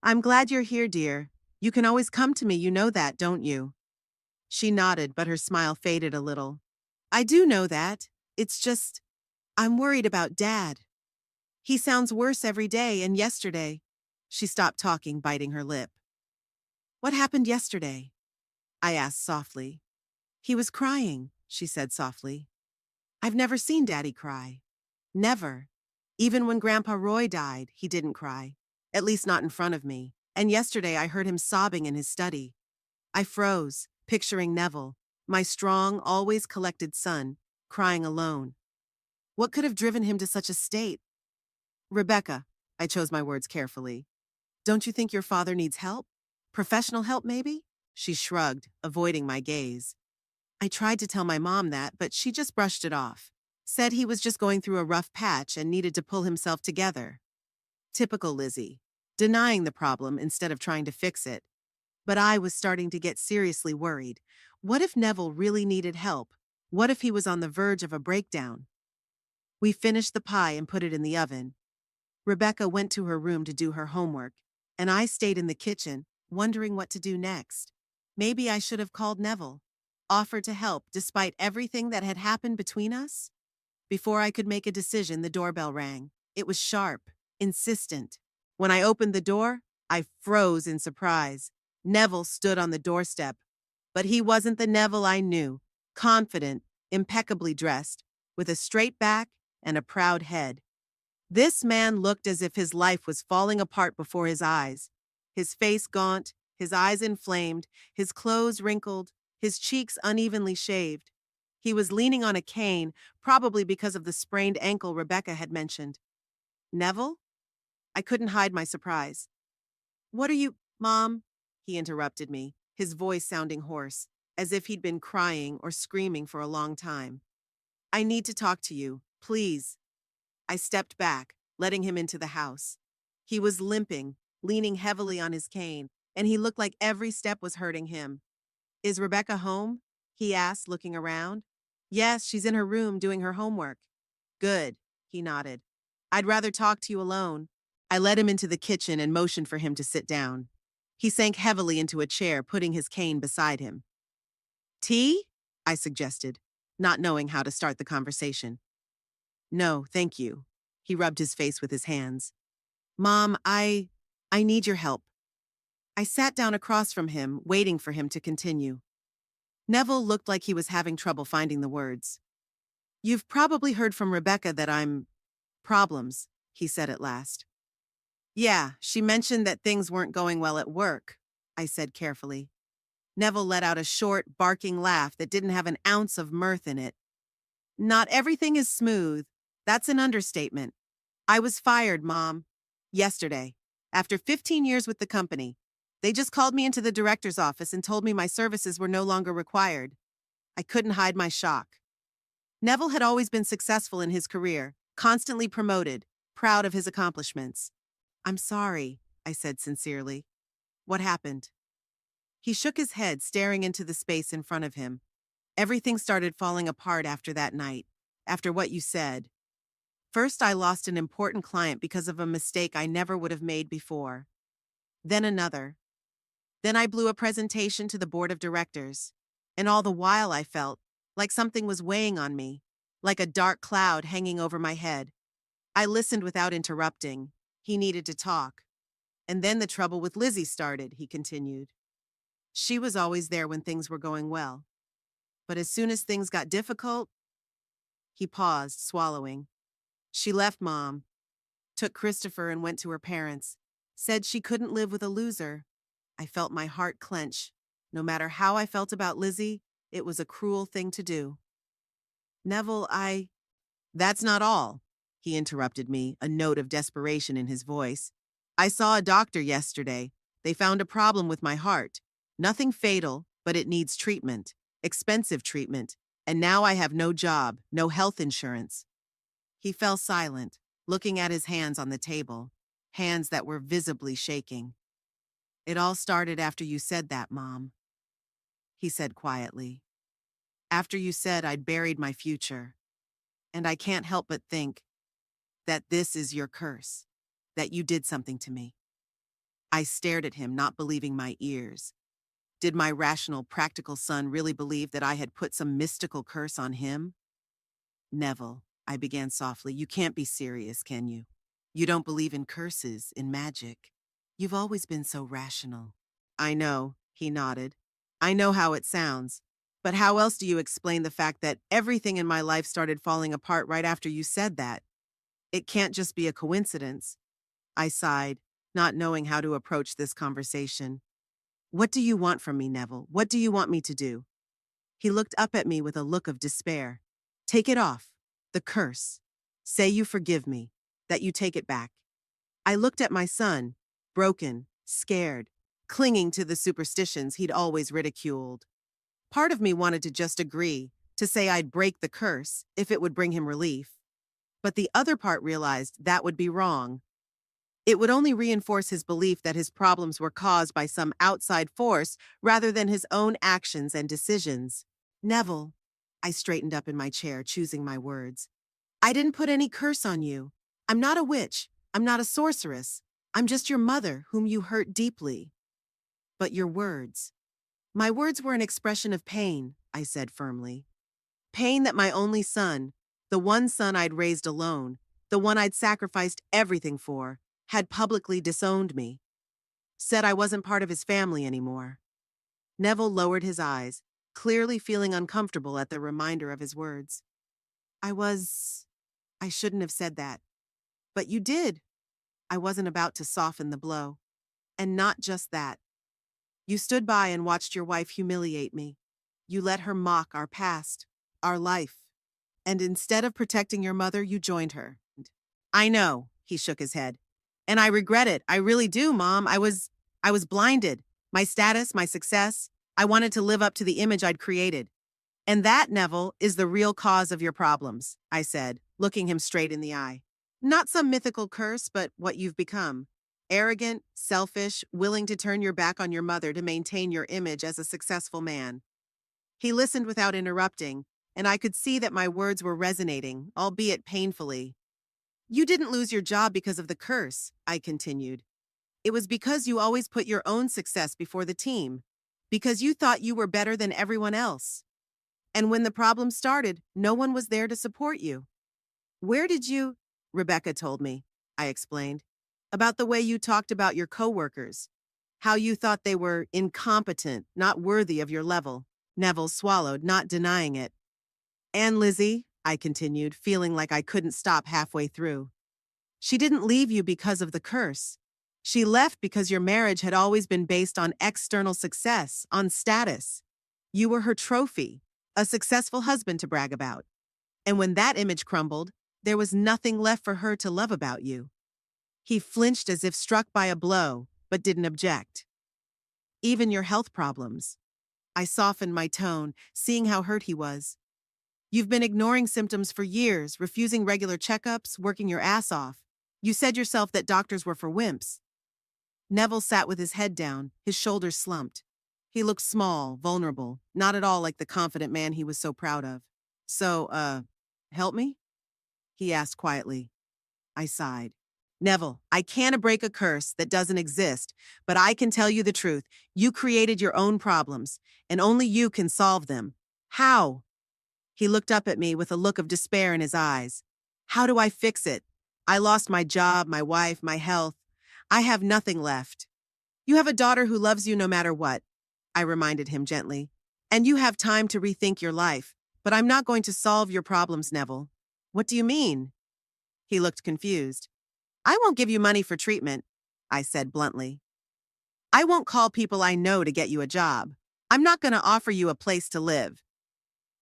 S1: "I'm glad you're here, dear. You can always come to me, you know that, don't you?" She nodded, but her smile faded a little. "I do know that. It's just, I'm worried about Dad. He sounds worse every day, and yesterday—" She stopped talking, biting her lip. "What happened yesterday?" I asked softly. "He was crying," she said softly. "I've never seen Daddy cry. Never. Even when Grandpa Roy died, he didn't cry. At least not in front of me. And yesterday I heard him sobbing in his study." I froze, picturing Neville, my strong, always collected son, crying alone. What could have driven him to such a state? "Rebecca," I chose my words carefully, "don't you think your father needs help? Professional help, maybe?" She shrugged, avoiding my gaze. I tried to tell my mom that, but she just brushed it off. Said he was just going through a rough patch and needed to pull himself together. Typical Lizzie, denying the problem instead of trying to fix it. But I was starting to get seriously worried. What if Neville really needed help? What if he was on the verge of a breakdown? We finished the pie and put it in the oven. Rebecca went to her room to do her homework, and I stayed in the kitchen, wondering what to do next. Maybe I should have called Neville, offered to help despite everything that had happened between us? Before I could make a decision, the doorbell rang. It was sharp, insistent. When I opened the door, I froze in surprise. Neville stood on the doorstep. But he wasn't the Neville I knew, confident, impeccably dressed, with a straight back and a proud head. This man looked as if his life was falling apart before his eyes. His face gaunt, his eyes inflamed, his clothes wrinkled, his cheeks unevenly shaved. He was leaning on a cane, probably because of the sprained ankle Rebecca had mentioned. "Neville?" I couldn't hide my surprise. "What are you, Mom?" He interrupted me, his voice sounding hoarse. as if he'd been crying or screaming for a long time. I need to talk to you, please. I stepped back, letting him into the house. He was limping, leaning heavily on his cane, and he looked like every step was hurting him. Is Rebecca home? He asked, looking around. Yes, she's in her room doing her homework. Good, he nodded. I'd rather talk to you alone. I led him into the kitchen and motioned for him to sit down. He sank heavily into a chair, putting his cane beside him. Tea? I suggested, not knowing how to start the conversation. No, thank you. He rubbed his face with his hands. Mom, I need your help. I sat down across from him, waiting for him to continue. Neville looked like he was having trouble finding the words. You've probably heard from Rebecca that I'm problems, he said at last. Yeah, she mentioned that things weren't going well at work, I said carefully. Neville let out a short, barking laugh that didn't have an ounce of mirth in it. Not everything is smooth. That's an understatement. I was fired, Mom. Yesterday. After 15 years with the company. They just called me into the director's office and told me my services were no longer required. I couldn't hide my shock. Neville had always been successful in his career, constantly promoted, proud of his accomplishments. I'm sorry, I said sincerely. What happened? He shook his head, staring into the space in front of him. Everything started falling apart after that night, after what you said. First, I lost an important client because of a mistake I never would have made before. Then another. Then I blew a presentation to the board of directors. And all the while I felt like something was weighing on me, like a dark cloud hanging over my head. I listened without interrupting. He needed to talk. And then the trouble with Lizzie started, he continued. She was always there when things were going well. But as soon as things got difficult, he paused, swallowing. She left Mom, took Christopher and went to her parents, said she couldn't live with a loser. I felt my heart clench. No matter how I felt about Lizzie, it was a cruel thing to do. Neville, That's not all, he interrupted me, a note of desperation in his voice. I saw a doctor yesterday. They found a problem with my heart. Nothing fatal, but it needs treatment, expensive treatment, and now I have no job, no health insurance. He fell silent, looking at his hands on the table, hands that were visibly shaking. It all started after you said that, Mom, he said quietly. After you said I'd buried my future. And I can't help but think that this is your curse, that you did something to me. I stared at him, not believing my ears. Did my rational, practical son really believe that I had put some mystical curse on him? Neville, I began softly, you can't be serious, can you? You don't believe in curses, in magic. You've always been so rational. I know, he nodded. I know how it sounds. But how else do you explain the fact that everything in my life started falling apart right after you said that? It can't just be a coincidence. I sighed, not knowing how to approach this conversation. What do you want from me, Neville? What do you want me to do? He looked up at me with a look of despair. Take it off. The curse. Say you forgive me, that you take it back. I looked at my son, broken, scared, clinging to the superstitions he'd always ridiculed. Part of me wanted to just agree, to say I'd break the curse if it would bring him relief. But the other part realized that would be wrong. It would only reinforce his belief that his problems were caused by some outside force rather than his own actions and decisions. Neville, I straightened up in my chair, choosing my words. I didn't put any curse on you. I'm not a witch. I'm not a sorceress. I'm just your mother, whom you hurt deeply. But your words. My words were an expression of pain, I said firmly. Pain that my only son, the one son I'd raised alone, the one I'd sacrificed everything for, had publicly disowned me. Said I wasn't part of his family anymore. Neville lowered his eyes, clearly feeling uncomfortable at the reminder of his words. I shouldn't have said that. But you did. I wasn't about to soften the blow. And not just that. You stood by and watched your wife humiliate me. You let her mock our past, our life. And instead of protecting your mother, you joined her. I know, he shook his head. And I regret it. I really do, Mom. I was blinded. My status, my success. I wanted to live up to the image I'd created. And that, Neville, is the real cause of your problems, I said, looking him straight in the eye. Not some mythical curse, but what you've become. Arrogant, selfish, willing to turn your back on your mother to maintain your image as a successful man. He listened without interrupting, and I could see that my words were resonating, albeit painfully. You didn't lose your job because of the curse, I continued. It was because you always put your own success before the team, because you thought you were better than everyone else. And when the problem started, no one was there to support you. Where did you? Rebecca told me, I explained, about the way you talked about your coworkers, how you thought they were incompetent, not worthy of your level. Neville swallowed, not denying it. And Lizzie, I continued, feeling like I couldn't stop halfway through. She didn't leave you because of the curse. She left because your marriage had always been based on external success, on status. You were her trophy, a successful husband to brag about. And when that image crumbled, there was nothing left for her to love about you. He flinched as if struck by a blow, but didn't object. Even your health problems. I softened my tone, seeing how hurt he was. You've been ignoring symptoms for years, refusing regular checkups, working your ass off. You said yourself that doctors were for wimps. Neville sat with his head down, his shoulders slumped. He looked small, vulnerable, not at all like the confident man he was so proud of. So, help me? He asked quietly. I sighed. Neville, I can't break a curse that doesn't exist, but I can tell you the truth. You created your own problems, and only you can solve them. How? He looked up at me with a look of despair in his eyes. How do I fix it? I lost my job, my wife, my health. I have nothing left. You have a daughter who loves you no matter what, I reminded him gently. And you have time to rethink your life. But I'm not going to solve your problems, Neville. What do you mean? He looked confused. I won't give you money for treatment, I said bluntly. I won't call people I know to get you a job. I'm not going to offer you a place to live.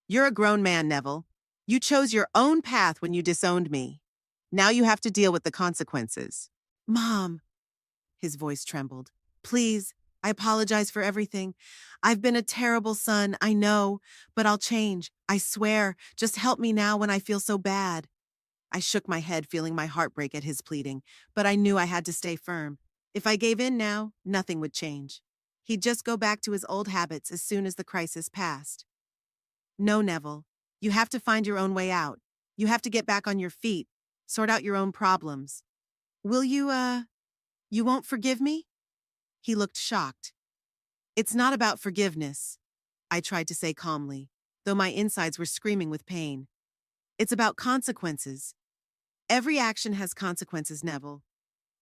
S1: You're a grown man, Neville. You chose your own path when you disowned me. Now you have to deal with the consequences. Mom, his voice trembled. Please, I apologize for everything. I've been a terrible son, I know, but I'll change. I swear. Just help me now when I feel so bad. I shook my head, feeling my heart break at his pleading, but I knew I had to stay firm. If I gave in now, nothing would change. He'd just go back to his old habits as soon as the crisis passed. No, Neville. You have to find your own way out. You have to get back on your feet, sort out your own problems. Will you won't forgive me? He looked shocked. It's not about forgiveness, I tried to say calmly, though my insides were screaming with pain. It's about consequences. Every action has consequences, Neville.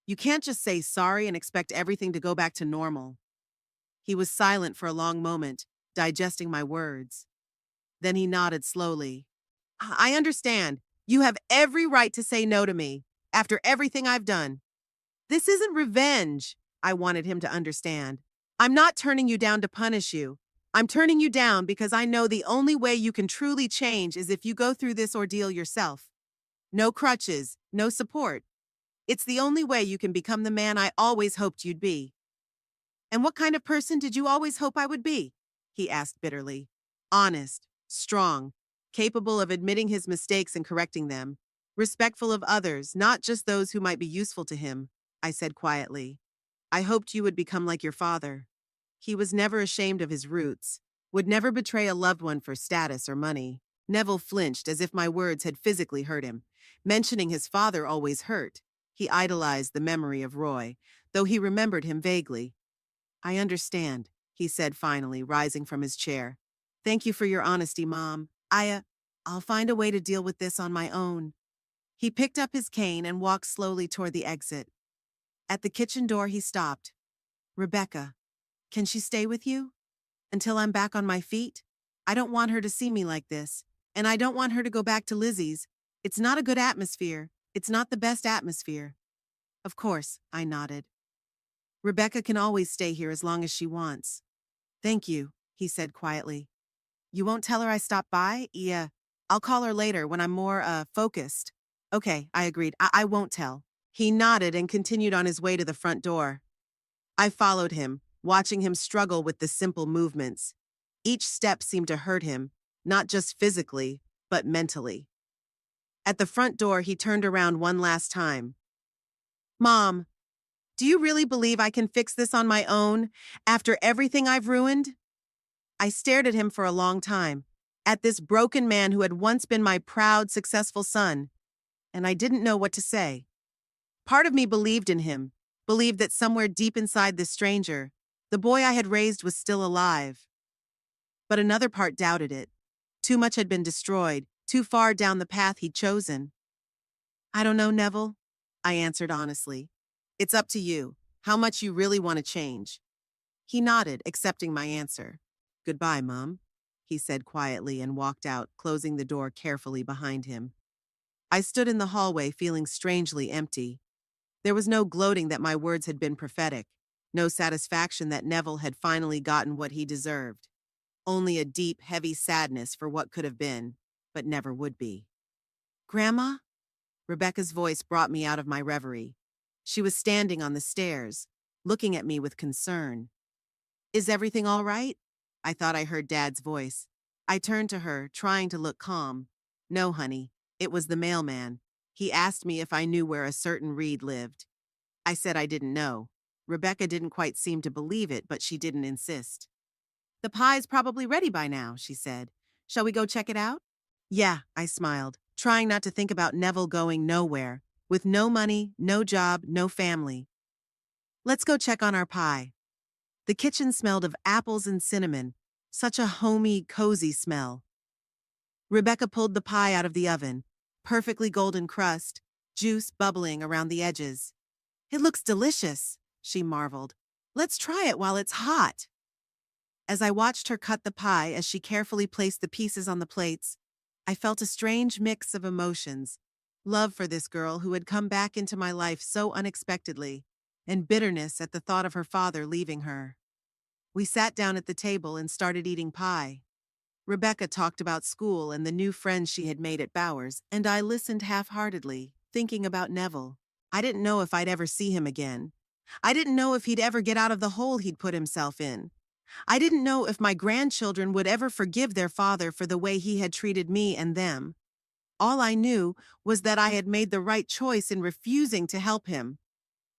S1: You can't just say sorry and expect everything to go back to normal. He was silent for a long moment, digesting my words. Then he nodded slowly. I understand. You have every right to say no to me, after everything I've done. This isn't revenge, I wanted him to understand. I'm not turning you down to punish you. I'm turning you down because I know the only way you can truly change is if you go through this ordeal yourself. No crutches, no support. It's the only way you can become the man I always hoped you'd be. And what kind of person did you always hope I would be? He asked bitterly. Honest, strong, capable of admitting his mistakes and correcting them, respectful of others, not just those who might be useful to him, I said quietly. I hoped you would become like your father. He was never ashamed of his roots, would never betray a loved one for status or money. Neville flinched as if my words had physically hurt him. Mentioning his father always hurt. He idolized the memory of Roy, though he remembered him vaguely. I understand, he said finally, rising from his chair. Thank you for your honesty, Mom. I'll find a way to deal with this on my own. He picked up his cane and walked slowly toward the exit. At the kitchen door, he stopped. Rebecca, can she stay with you? Until I'm back on my feet? I don't want her to see me like this, and I don't want her to go back to Lizzie's. It's not a good atmosphere. It's not the best atmosphere. Of course, I nodded. Rebecca can always stay here as long as she wants. Thank you, he said quietly. You won't tell her I stopped by? Yeah. I'll call her later when I'm more, focused. Okay, I agreed. I won't tell. He nodded and continued on his way to the front door. I followed him, watching him struggle with the simple movements. Each step seemed to hurt him, not just physically, but mentally. At the front door, he turned around one last time. Mom, do you really believe I can fix this on my own, after everything I've ruined? I stared at him for a long time, at this broken man who had once been my proud, successful son, and I didn't know what to say. Part of me believed in him, believed that somewhere deep inside this stranger, the boy I had raised was still alive. But another part doubted it. Too much had been destroyed, too far down the path he'd chosen. I don't know, Neville, I answered honestly. It's up to you, how much you really want to change. He nodded, accepting my answer. Goodbye, Mom, he said quietly and walked out, closing the door carefully behind him. I stood in the hallway feeling strangely empty. There was no gloating that my words had been prophetic, no satisfaction that Neville had finally gotten what he deserved. Only a deep, heavy sadness for what could have been, but never would be. Grandma? Rebecca's voice brought me out of my reverie. She was standing on the stairs, looking at me with concern. Is everything all right? I thought I heard Dad's voice. I turned to her, trying to look calm. No, honey, it was the mailman. He asked me if I knew where a certain Reed lived. I said I didn't know. Rebecca didn't quite seem to believe it, but she didn't insist. The pie's probably ready by now, she said. Shall we go check it out? Yeah, I smiled, trying not to think about Neville going nowhere, with no money, no job, no family. Let's go check on our pie. The kitchen smelled of apples and cinnamon, such a homey, cozy smell. Rebecca pulled the pie out of the oven, perfectly golden crust, juice bubbling around the edges. It looks delicious, she marveled. Let's try it while it's hot. As I watched her cut the pie as she carefully placed the pieces on the plates, I felt a strange mix of emotions. Love for this girl who had come back into my life so unexpectedly, and bitterness at the thought of her father leaving her. We sat down at the table and started eating pie. Rebecca talked about school and the new friends she had made at Bowers, and I listened half-heartedly, thinking about Neville. I didn't know if I'd ever see him again. I didn't know if he'd ever get out of the hole he'd put himself in. I didn't know if my grandchildren would ever forgive their father for the way he had treated me and them. All I knew was that I had made the right choice in refusing to help him.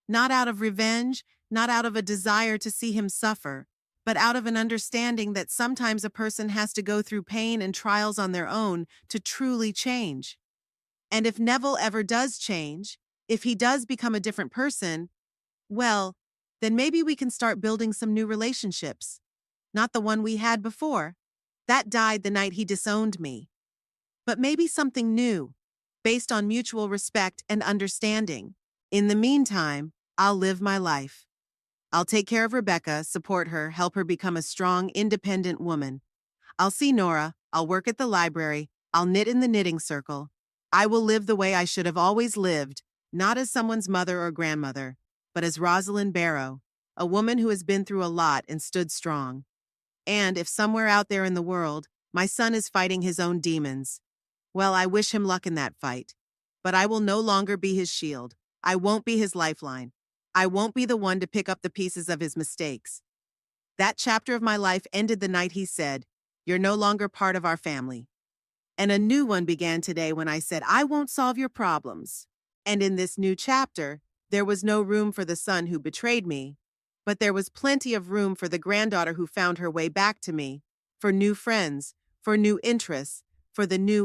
S1: Not out of revenge, not out of a desire to see him suffer, but out of an understanding that sometimes a person has to go through pain and trials on their own to truly change. And if Neville ever does change, if he does become a different person, well, then maybe we can start building some new relationships. Not the one we had before. That died the night he disowned me. But maybe something new, based on mutual respect and understanding. In the meantime, I'll live my life. I'll take care of Rebecca, support her, help her become a strong, independent woman. I'll see Nora, I'll work at the library, I'll knit in the knitting circle. I will live the way I should have always lived, not as someone's mother or grandmother, but as Rosalind Barrow, a woman who has been through a lot and stood strong. And if somewhere out there in the world, my son is fighting his own demons, well, I wish him luck in that fight. But I will no longer be his shield. I won't be his lifeline. I won't be the one to pick up the pieces of his mistakes. That chapter of my life ended the night he said, "You're no longer part of our family." And a new one began today when I said, "I won't solve your problems." And in this new chapter, there was no room for the son who betrayed me, but there was plenty of room for the granddaughter who found her way back to me, for new friends, for new interests, for the new